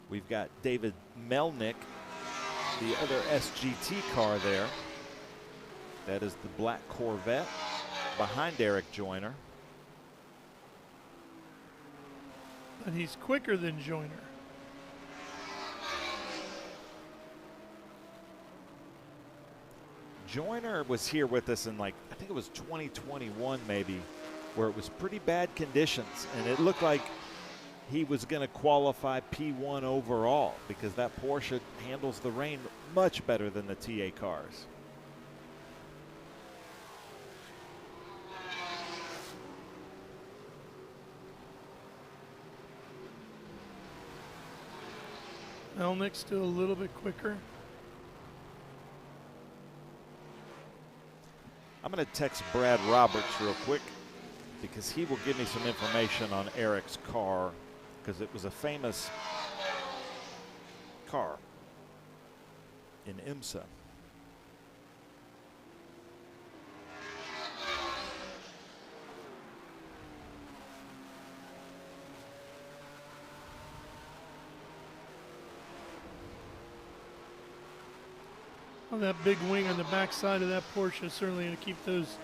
Speaker 2: We've got David Melnick, the other SGT car there. That is the black Corvette behind Eric Joyner.
Speaker 1: But he's quicker than Joyner.
Speaker 2: Joyner was here with us in, like, I think it was 2021 maybe, where it was pretty bad conditions, and it looked like he was going to qualify P1 overall because that Porsche handles the rain much better than the TA cars.
Speaker 1: Melnick's still a little bit quicker.
Speaker 2: I'm going to text Brad Roberts real quick because he will give me some information on Eric's car because it was a famous car in IMSA.
Speaker 1: Well, that big wing on the back side of that Porsche is certainly going to keep those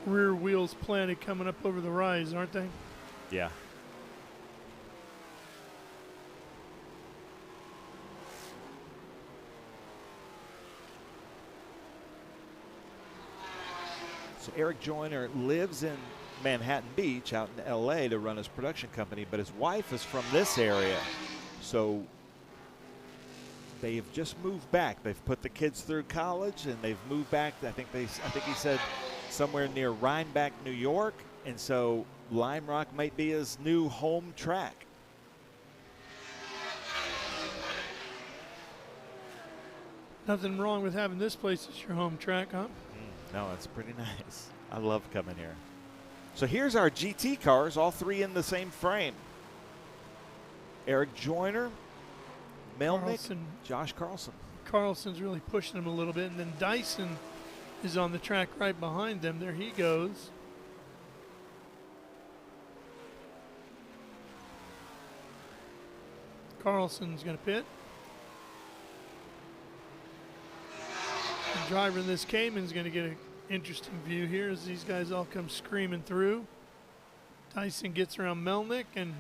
Speaker 1: rear wheels planted coming up over the rise, aren't they?
Speaker 2: Yeah. So Eric Joyner lives in Manhattan Beach out in LA to run his production company, but his wife is from this area. So they've just moved back. They've put the kids through college and they've moved back. I think he said somewhere near Rhinebeck, New York. And so Lime Rock might be his new home track.
Speaker 1: Nothing wrong with having this place as your home track, huh?
Speaker 2: No, it's pretty nice. I love coming here. So here's our GT cars, all three in the same frame. Eric Joyner, Melnick,
Speaker 1: Carlson.
Speaker 2: Josh Carlson.
Speaker 1: Carlson's really pushing him a little bit, and then Dyson is on the track right behind them. There he goes. Carlson's going to pit. The driver in this Cayman's going to get an interesting view here as these guys all come screaming through. Dyson gets around Melnick and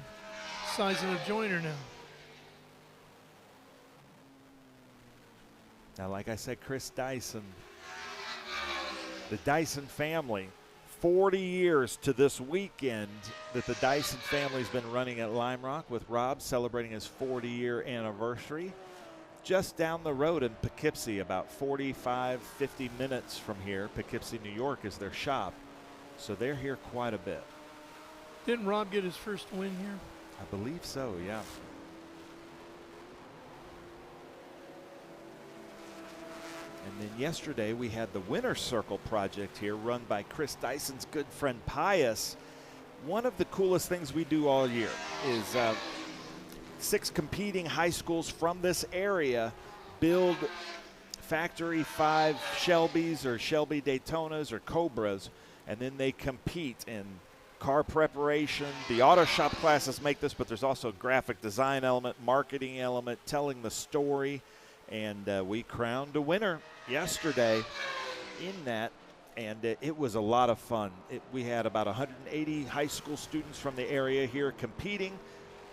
Speaker 1: sizing up Joyner now.
Speaker 2: Now, like I said, Chris Dyson, the Dyson family, 40 years to this weekend that the Dyson family's been running at Lime Rock, with Rob celebrating his 40-year anniversary. Just down the road in Poughkeepsie, about 45, 50 minutes from here. Poughkeepsie, New York is their shop. So they're here quite a bit.
Speaker 1: Didn't Rob get his first win here?
Speaker 2: I believe so, yeah. And then yesterday we had the Winner Circle project here run by Chris Dyson's good friend Pius. One of the coolest things we do all year is 6 competing high schools from this area build Factory 5 Shelbys or Shelby Daytonas or Cobras, and then they compete in car preparation. The auto shop classes make this, but there's also a graphic design element, marketing element, telling the story. And we crowned a winner yesterday in that, and it was a lot of fun. We had about 180 high school students from the area here competing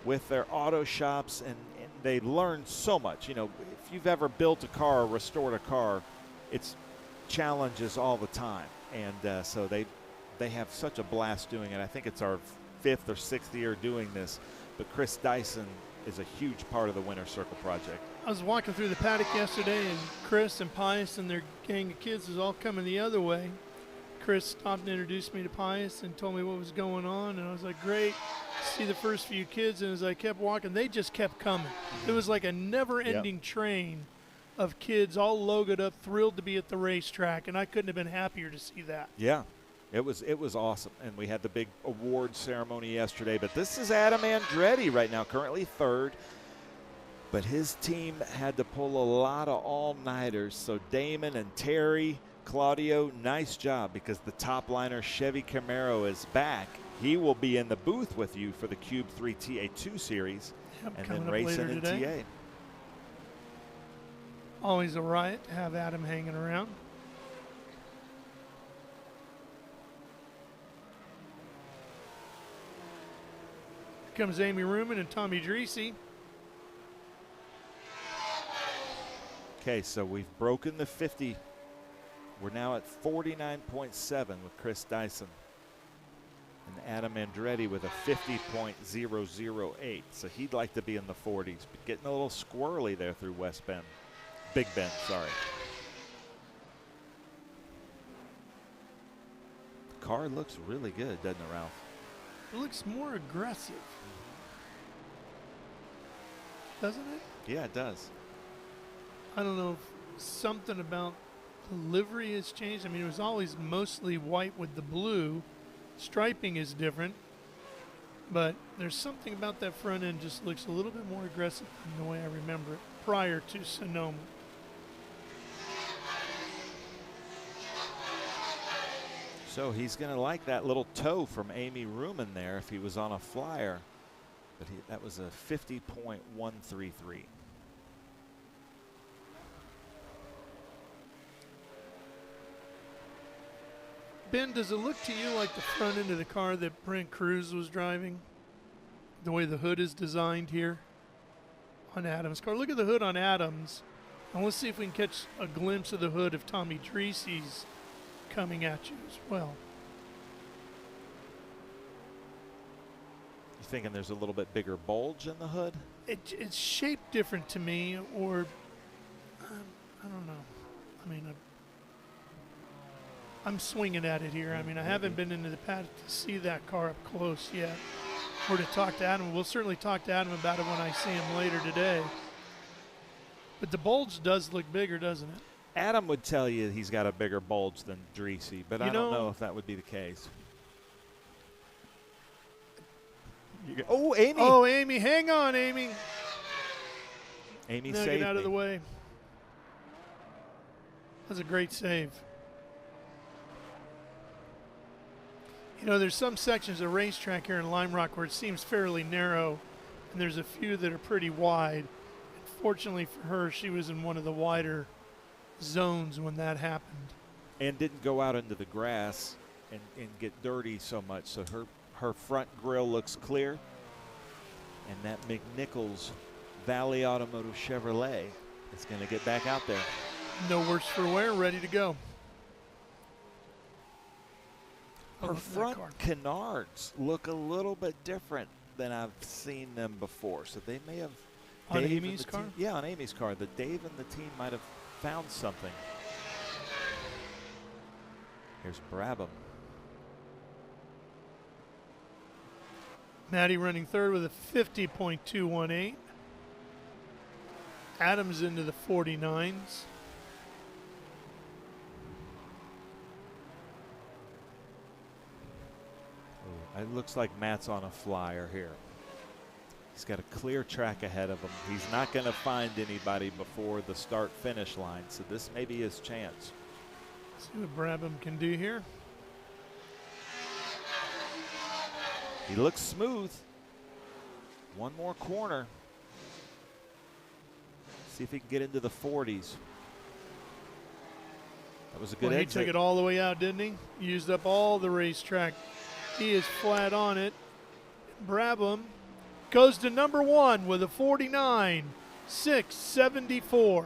Speaker 2: with their auto shops, and they learned so much. You know, if you've ever built a car or restored a car, it's challenges all the time. And so they have such a blast doing it. I think it's our 5th or 6th year doing this, but Chris Dyson is a huge part of the Winner Circle project.
Speaker 1: I was walking through the paddock yesterday, and Chris and Pius and their gang of kids was all coming the other way. Chris stopped and introduced me to Pius and told me what was going on, and I was like, great. See the first few kids, and as I kept walking, they just kept coming. It was like a never-ending train of kids all logoed up, thrilled to be at the racetrack, and I couldn't have been happier to see that.
Speaker 2: Yeah, it was awesome, and we had the big award ceremony yesterday. But this is Adam Andretti right now, currently 3rd. But his team had to pull a lot of all-nighters. So Damon and Terry, Claudio, nice job, because the top liner Chevy Camaro is back. He will be in the booth with you for the Cube 3 TA2 Series, and then racing in TA.
Speaker 1: Always a riot to have Adam hanging around. Here comes Amy Ruman and Tommy Dreesy.
Speaker 2: Okay, so we've broken the 50. We're now at 49.7 with Chris Dyson. And Adam Andretti with a 50.008. So he'd like to be in the 40s, but getting a little squirrely there through West Bend. Big Bend, sorry. The car looks really good, doesn't it, Ralph?
Speaker 1: It looks more aggressive. Doesn't it?
Speaker 2: Yeah, it does.
Speaker 1: I don't know if something about the livery has changed. I mean, it was always mostly white with the blue. Striping is different, but there's something about that front end just looks a little bit more aggressive than the way I remember it prior to Sonoma.
Speaker 2: So he's going to like that little toe from Amy Ruman there if he was on a flyer, but that was a 50.133.
Speaker 1: Ben, does it look to you like the front end of the car that Brent Cruz was driving? The way the hood is designed here on Adams' car. Look at the hood on Adams. And let's see if we can catch a glimpse of the hood of Tommy Dreesy's coming at you as well.
Speaker 2: You thinking there's a little bit bigger bulge in the hood?
Speaker 1: It's shaped different to me, or I don't know. I mean, I'm swinging at it here. I mean, I haven't been into the paddock to see that car up close yet, or to talk to Adam. We'll certainly talk to Adam about it when I see him later today. But the bulge does look bigger, doesn't it?
Speaker 2: Adam would tell you he's got a bigger bulge than Dreesy, but I don't know if that would be the case. Oh, Amy.
Speaker 1: Oh, Amy. Hang on, Amy.
Speaker 2: Amy
Speaker 1: now
Speaker 2: saved
Speaker 1: get out
Speaker 2: me.
Speaker 1: of the way. That's a great save. You know, there's some sections of racetrack here in Lime Rock where it seems fairly narrow, and there's a few that are pretty wide. Fortunately for her, she was in one of the wider zones when that happened.
Speaker 2: And didn't go out into the grass and get dirty so much, so her front grille looks clear. And that McNichols Valley Automotive Chevrolet is going to get back out there.
Speaker 1: No worse for wear, ready to go.
Speaker 2: Her front canards look a little bit different than I've seen them before, so they may have.
Speaker 1: On Amy's car?
Speaker 2: Yeah, on Amy's car. The Dave and the team might have found something. Here's Brabham.
Speaker 1: Maddie running third with a 50.218. Adams into the 49s.
Speaker 2: It looks like Matt's on a flyer here. He's got a clear track ahead of him. He's not going to find anybody before the start-finish line, so this may be his chance.
Speaker 1: See what Brabham can do here.
Speaker 2: He looks smooth. One more corner. See if he can get into the 40s. That was a good exit.
Speaker 1: He took it all the way out, didn't he? Used up all the racetrack. He is flat on it. Brabham goes to number 1 with a 49.674.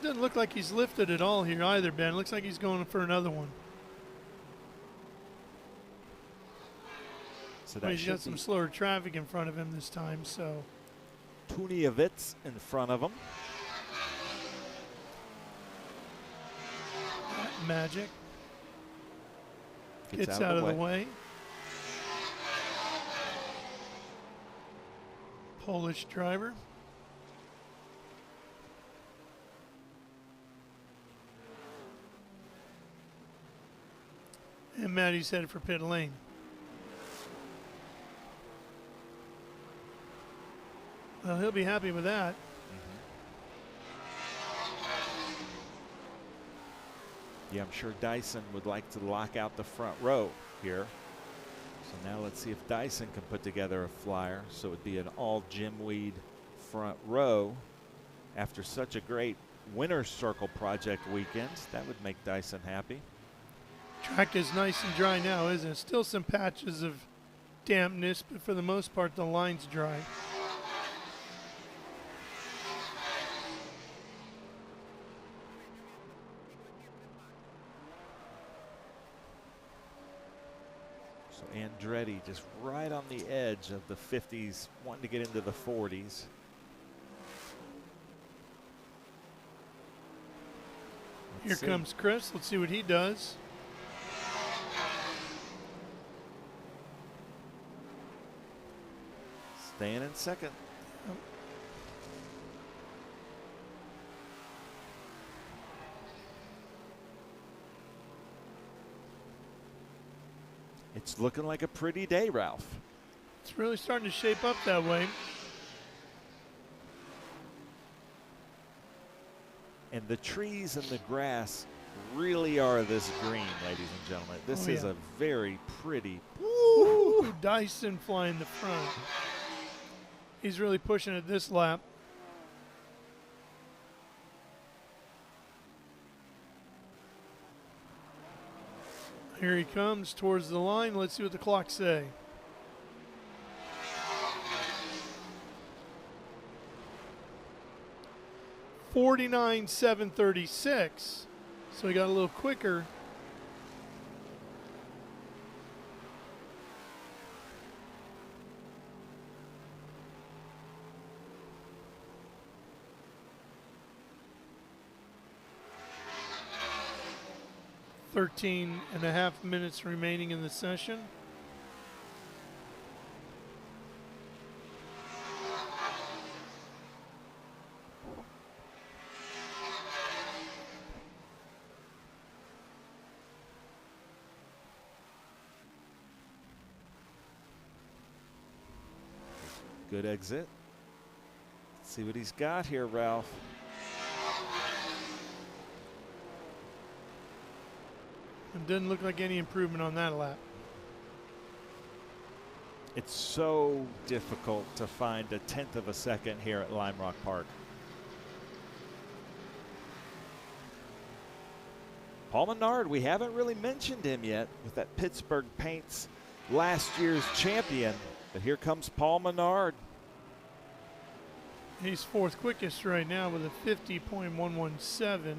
Speaker 1: Doesn't look like he's lifted at all here either, Ben. Looks like he's going for another one.
Speaker 2: So
Speaker 1: he's got some slower traffic in front of him this time, so.
Speaker 2: Tunievitz in front of him.
Speaker 1: Magic. Gets out of the way. Polish driver. And Matty's headed for pit lane. Well, he'll be happy with that.
Speaker 2: Yeah, I'm sure Dyson would like to lock out the front row here. So now let's see if Dyson can put together a flyer. So it would be an all Jim Weed front row after such a great winner's circle project weekend. That would make Dyson happy.
Speaker 1: Track is nice and dry now, isn't it? Still some patches of dampness, but for the most part, the line's dry.
Speaker 2: So Andretti just right on the edge of the 50s, wanting to get into the 40s.
Speaker 1: Here comes Chris. Let's see what he does.
Speaker 2: Staying in second. It's looking like a pretty day, Ralph.
Speaker 1: It's really starting to shape up that way.
Speaker 2: And the trees and the grass really are this green, ladies and gentlemen. This is a very pretty.
Speaker 1: Ooh, Dyson flying the front. He's really pushing it this lap. Here he comes towards the line. Let's see what the clocks say. .49.736. So he got a little quicker. .13.5 minutes remaining in the session.
Speaker 2: Good exit. Let's see what he's got here, Ralph.
Speaker 1: It didn't look like any improvement on that lap.
Speaker 2: It's so difficult to find a 1/10 of a second here at Lime Rock Park. Paul Menard, we haven't really mentioned him yet with that Pittsburgh Paints last year's champion, but here comes Paul Menard.
Speaker 1: He's fourth quickest right now with a 50.117.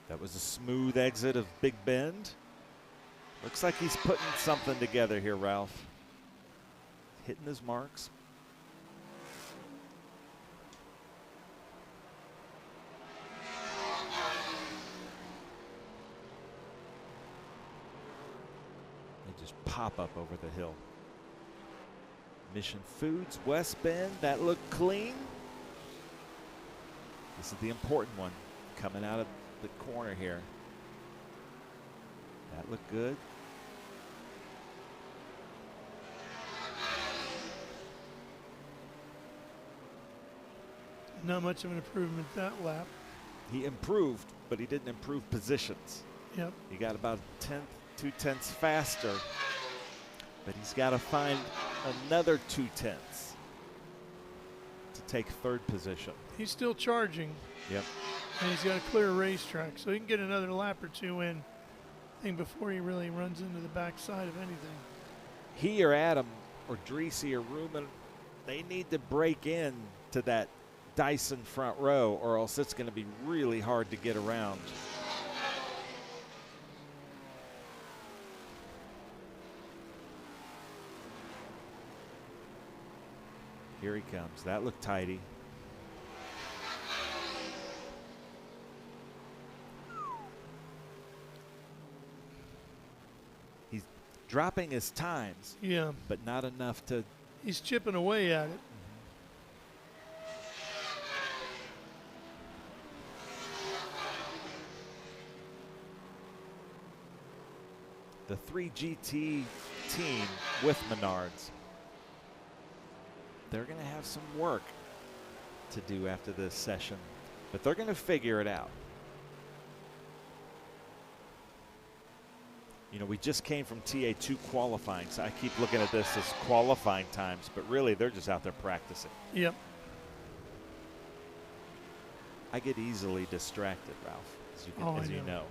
Speaker 2: That was a smooth exit of Big Bend. Looks like he's putting something together here, Ralph. Hitting his marks. They just pop up over the hill. Mission Foods, West Bend, that looked clean. This is the important one coming out of the corner here. That looked good.
Speaker 1: Not much of an improvement that lap.
Speaker 2: He improved, but he didn't improve positions.
Speaker 1: Yep.
Speaker 2: He got about 2/10 faster, but he's got to find another 2/10 to take third position.
Speaker 1: He's still charging.
Speaker 2: Yep.
Speaker 1: And he's got a clear racetrack, so he can get another lap or two in, I think, before he really runs into the backside of anything.
Speaker 2: He or Adam or Dreesy or Ruben, they need to break in to that Dyson front row, or else it's going to be really hard to get around. Here he comes. That looked tidy. He's dropping his times,
Speaker 1: Yeah.
Speaker 2: but not enough to.
Speaker 1: He's chipping away at it.
Speaker 2: The 3GT team with Menards, they're going to have some work to do after this session, but they're going to figure it out. You know, we just came from TA2 qualifying, so I keep looking at this as qualifying times, but really they're just out there practicing.
Speaker 1: Yep.
Speaker 2: I get easily distracted, Ralph, as you know.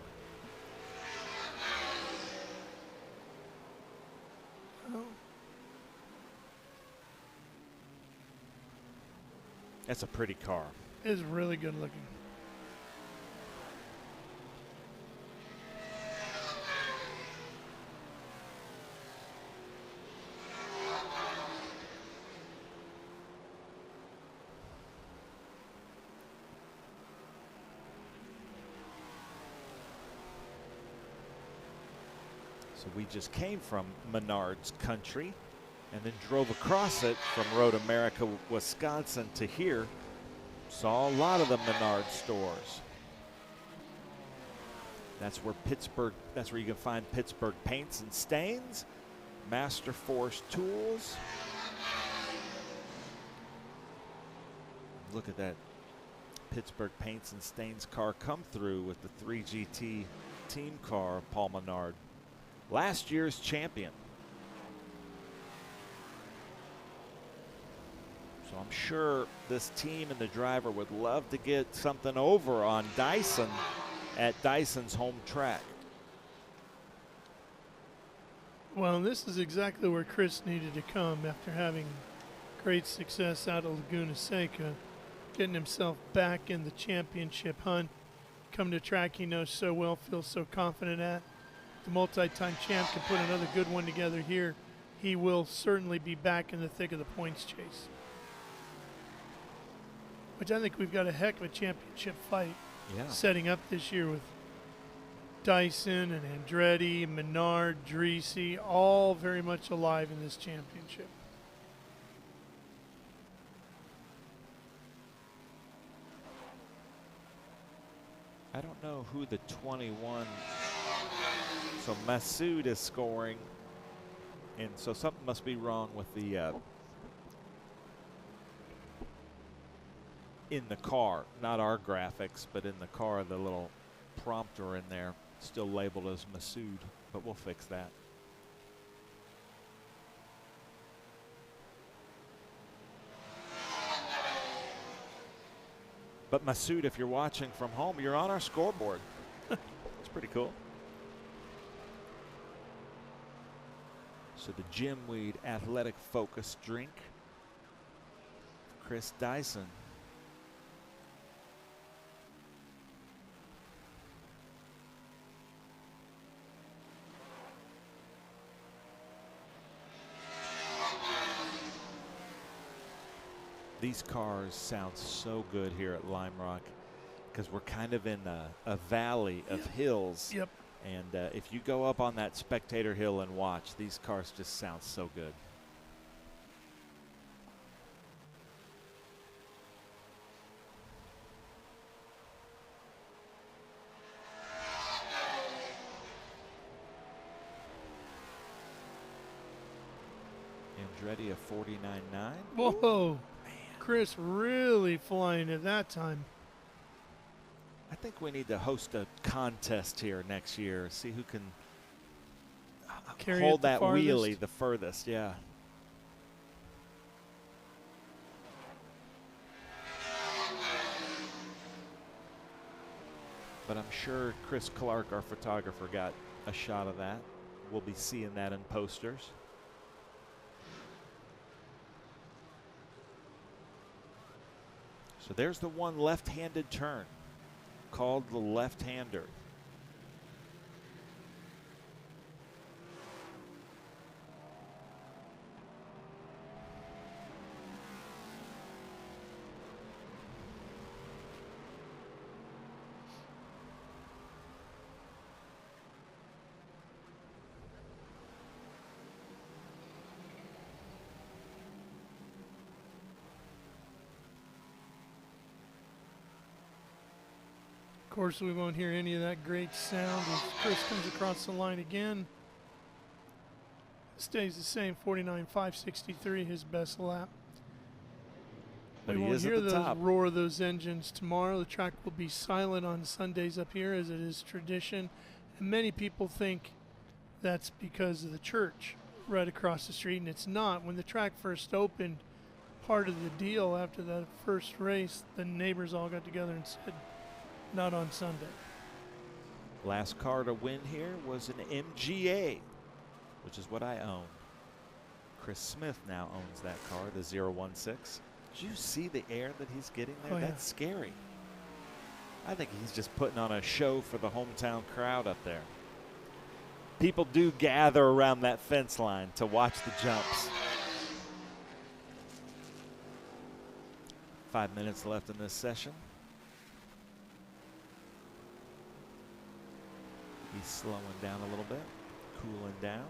Speaker 1: Oh.
Speaker 2: That's a pretty car.
Speaker 1: It's really good looking.
Speaker 2: So we just came from Menards country and then drove across it from Road America, Wisconsin to here. Saw a lot of the Menards stores. That's where you can find Pittsburgh paints and stains, Master Force tools. Look at that Pittsburgh paints and stains car come through with the 3GT team car, Paul Menard. Last year's champion. So I'm sure this team and the driver would love to get something over on Dyson at Dyson's home track.
Speaker 1: Well, this is exactly where Chris needed to come after having great success out of Laguna Seca, getting himself back in the championship hunt, come to a track he knows so well, feels so confident at. The multi-time champ can put another good one together here. He will certainly be back in the thick of the points chase, which I think we've got a heck of a championship fight setting up this year with Dyson and Andretti, Menard, Dreesy, all very much alive in this championship.
Speaker 2: I don't know who the 21. So Masood is scoring, and so something must be wrong with the in the car, not our graphics, but in the car, the little prompter in there still labeled as Masood, but we'll fix that. But Masood, if you're watching from home, you're on our scoreboard. It's pretty cool. So the Jimweed Athletic Focus drink, Chris Dyson. These cars sound so good here at Lime Rock because we're kind of in a valley of hills.
Speaker 1: Yep.
Speaker 2: And if you go up on that spectator hill and watch, these cars just sound so good. Andretti a 49.9.
Speaker 1: Whoa. Chris really flying at that time.
Speaker 2: I think we need to host a contest here next year. See who can
Speaker 1: Carry
Speaker 2: hold
Speaker 1: it the
Speaker 2: that
Speaker 1: farthest.
Speaker 2: wheelie the furthest. Yeah. But I'm sure Chris Clark, our photographer, got a shot of that. We'll be seeing that in posters. So there's the one left-handed turn called the left-hander.
Speaker 1: Of course, we won't hear any of that great sound as Chris comes across the line again. Stays the same, 49.563, his best lap.
Speaker 2: But
Speaker 1: We
Speaker 2: he
Speaker 1: won't
Speaker 2: is at
Speaker 1: hear
Speaker 2: the
Speaker 1: those
Speaker 2: top.
Speaker 1: roar of those engines tomorrow. The track will be silent on Sundays up here, as it is tradition. And many people think that's because of the church right across the street, and it's not. When the track first opened, part of the deal after that first race, the neighbors all got together and said, not on Sunday.
Speaker 2: Last car to win here was an MGA, which is what I own. Chris Smith now owns that car, the 016. Did you see the air that he's getting there?
Speaker 1: Oh, yeah.
Speaker 2: That's scary. I think he's just putting on a show for the hometown crowd up there. People do gather around that fence line to watch the jumps. 5 minutes left in this session. He's slowing down a little bit, cooling down.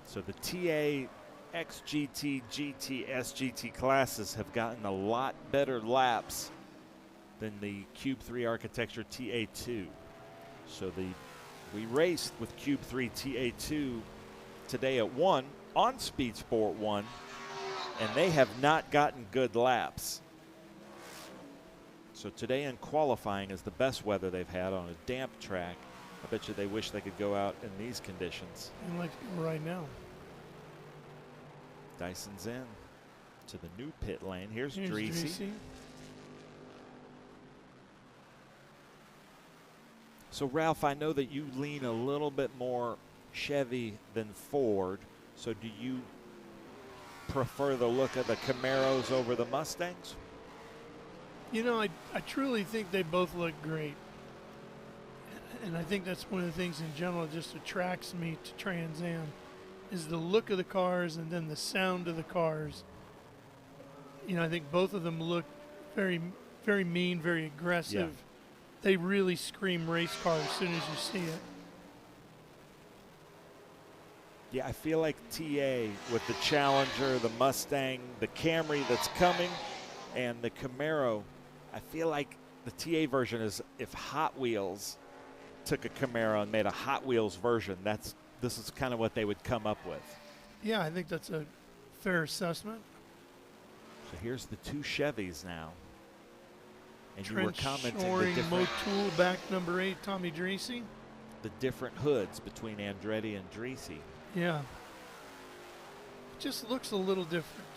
Speaker 2: So the TA, XGT, GT, SGT classes have gotten a lot better laps than the Cube 3 Architecture TA2. So we raced with Cube 3 TA2 today at 1 on Speed Sport 1, and they have not gotten good laps. So today in qualifying is the best weather they've had on a damp track. I bet you they wish they could go out in these conditions.
Speaker 1: And like right now.
Speaker 2: Dyson's in to the new pit lane. Here's
Speaker 1: Here's
Speaker 2: Dreesy.
Speaker 1: Dreesy.
Speaker 2: So Ralph, I know that you lean a little bit more Chevy than Ford. So do you prefer the look of the Camaros over the Mustangs?
Speaker 1: You know, I truly think they both look great. And I think that's one of the things in general that just attracts me to Trans Am is the look of the cars and then the sound of the cars. You know, I think both of them look very, very mean, very aggressive.
Speaker 2: Yeah.
Speaker 1: They really scream race car as soon as you see it.
Speaker 2: Yeah, I feel like TA with the Challenger, the Mustang, the Camry that's coming, and the Camaro, I feel like the TA version is if Hot Wheels took a Camaro and made a Hot Wheels version, this is kind of what they would come up with.
Speaker 1: Yeah, I think that's a fair assessment.
Speaker 2: So here's the two Chevys now. And you were
Speaker 1: Trench
Speaker 2: commenting
Speaker 1: shoring,
Speaker 2: the different,
Speaker 1: Motul, back number 8, Tommy Dreesy.
Speaker 2: the different hoods between Andretti and Dreesy.
Speaker 1: Yeah. It just looks a little different.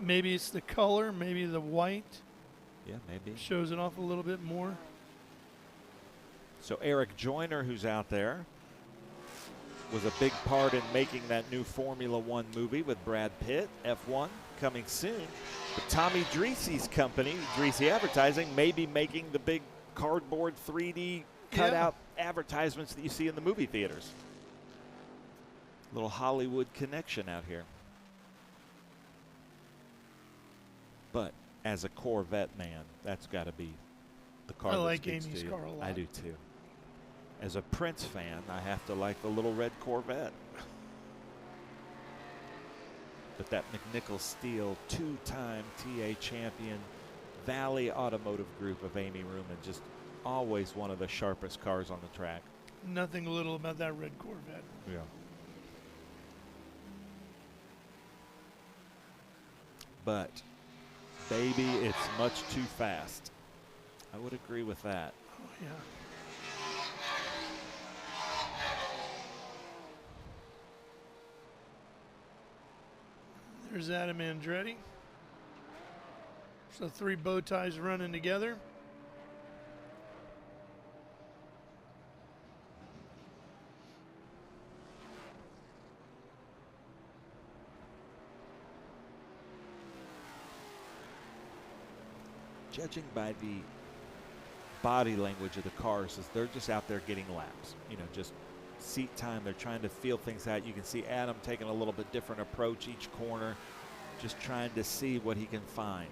Speaker 1: Maybe it's the color, maybe the white
Speaker 2: Yeah, maybe.
Speaker 1: shows it off a little bit more.
Speaker 2: So Eric Joyner, who's out there, was a big part in making that new Formula One movie with Brad Pitt, F1, coming soon. But Tommy Dreesy's company, Dreesy Advertising, may be making the big cardboard 3D cutout advertisements that you see in the movie theaters. Little Hollywood connection out here. But as a Corvette man, that's got to be the car
Speaker 1: I
Speaker 2: that
Speaker 1: like
Speaker 2: speaks
Speaker 1: Amy's
Speaker 2: to you.
Speaker 1: car a lot.
Speaker 2: I do too. As a Prince fan, I have to like the little red Corvette. But that McNichol Steel, two-time TA champion, Valley Automotive Group of Amy Ruman, just always one of the sharpest cars on the track.
Speaker 1: Nothing little about that red Corvette.
Speaker 2: Yeah. But, baby, it's much too fast. I would agree with that.
Speaker 1: Oh, yeah. There's Adam Andretti. So 3 bow ties running together.
Speaker 2: Judging by the body language of the cars, is they're just out there getting laps. You know, just seat time. They're trying to feel things out. You can see Adam taking a little bit different approach each corner, just trying to see what he can find.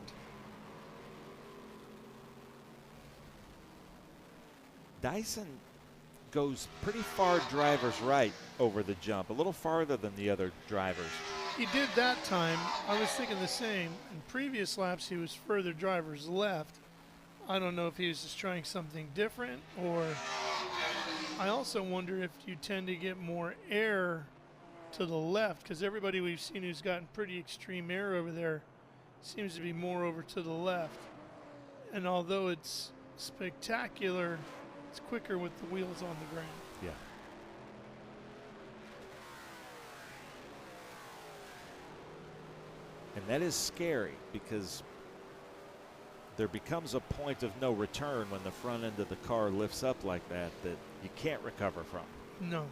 Speaker 2: Dyson goes pretty far driver's right over the jump, a little farther than the other drivers.
Speaker 1: He did that time. I was thinking the same. In previous laps, he was further driver's left. I don't know if he was just trying something different, or I also wonder if you tend to get more air to the left, because everybody we've seen who's gotten pretty extreme air over there seems to be more over to the left. And although it's spectacular, it's quicker with the wheels on the ground.
Speaker 2: Yeah. And that is scary, because there becomes a point of no return when the front end of the car lifts up like that you can't recover from.
Speaker 1: No.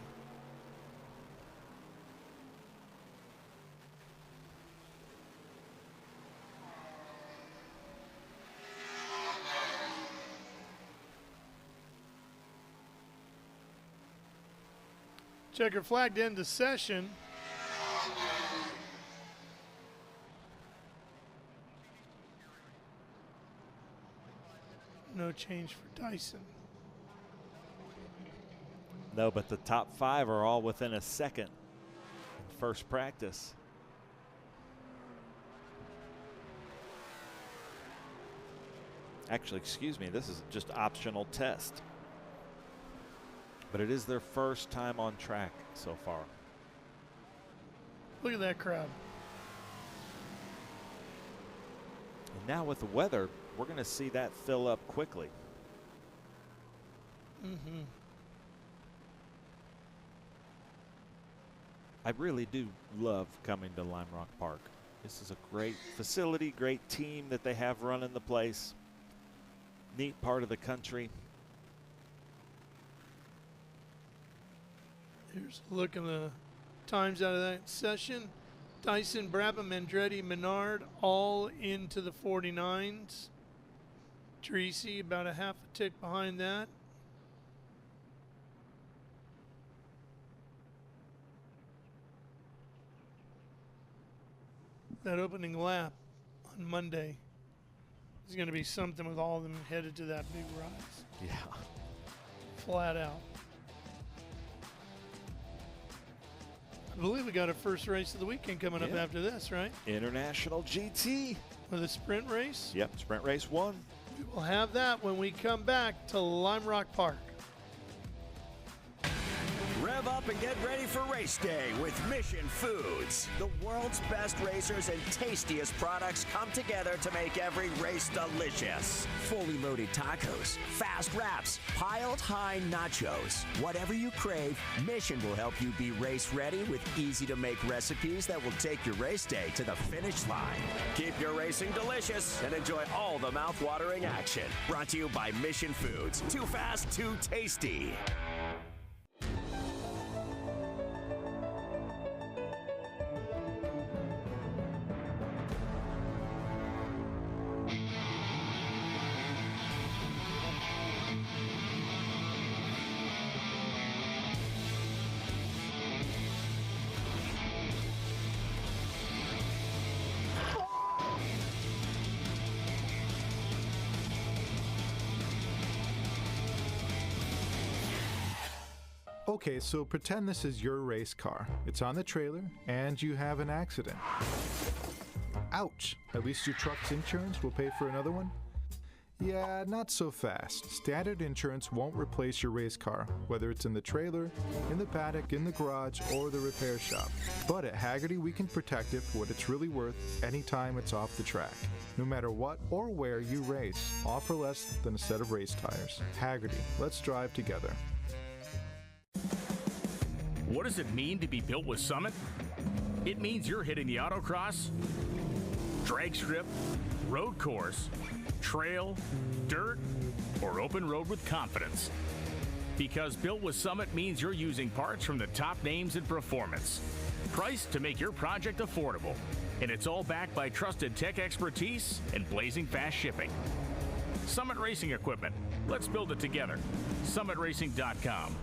Speaker 1: Checker flagged into session. No change for Dyson.
Speaker 2: No, but the top 5 are all within a second in first practice. Actually, excuse me, this is just optional test. But it is their first time on track so far.
Speaker 1: Look at that crowd.
Speaker 2: And now with the weather, we're going to see that fill up quickly.
Speaker 1: Mm-hmm.
Speaker 2: I really do love coming to Lime Rock Park. This is a great facility, great team that they have running the place. Neat part of the country.
Speaker 1: Here's a look at the times out of that session. Dyson, Brabham, Andretti, Menard, all into the 49s. Treacy about a half a tick behind that. That opening lap on Monday is going to be something with all of them headed to that big rise.
Speaker 2: Yeah.
Speaker 1: Flat out. I believe we got our first race of the weekend coming up after this, right?
Speaker 2: International GT.
Speaker 1: With a sprint race?
Speaker 2: Yep, sprint race 1.
Speaker 1: We will have that when we come back to Lime Rock Park.
Speaker 3: Rev up and get ready for race day with Mission Foods. The world's best racers and tastiest products come together to make every race delicious. Fully loaded tacos, fast wraps, piled high nachos. Whatever you crave, Mission will help you be race ready with easy to make recipes that will take your race day to the finish line. Keep your racing delicious and enjoy all the mouth-watering action. Brought to you by Mission Foods. Too fast, too tasty.
Speaker 9: Okay, so pretend this is your race car. It's on the trailer, and you have an accident. Ouch! At least your truck's insurance will pay for another one. Yeah, not so fast. Standard insurance won't replace your race car, whether it's in the trailer, in the paddock, in the garage, or the repair shop. But at Haggerty, we can protect it for what it's really worth anytime it's off the track. No matter what or where you race, offer less than a set of race tires. Haggerty, let's drive together.
Speaker 8: What does it mean to be built with Summit? It means you're hitting the autocross, drag strip, road course, trail, dirt, or open road with confidence. Because built with Summit means you're using parts from the top names in performance, priced to make your project affordable. And it's all backed by trusted tech expertise and blazing fast shipping. Summit Racing Equipment. Let's build it together. SummitRacing.com.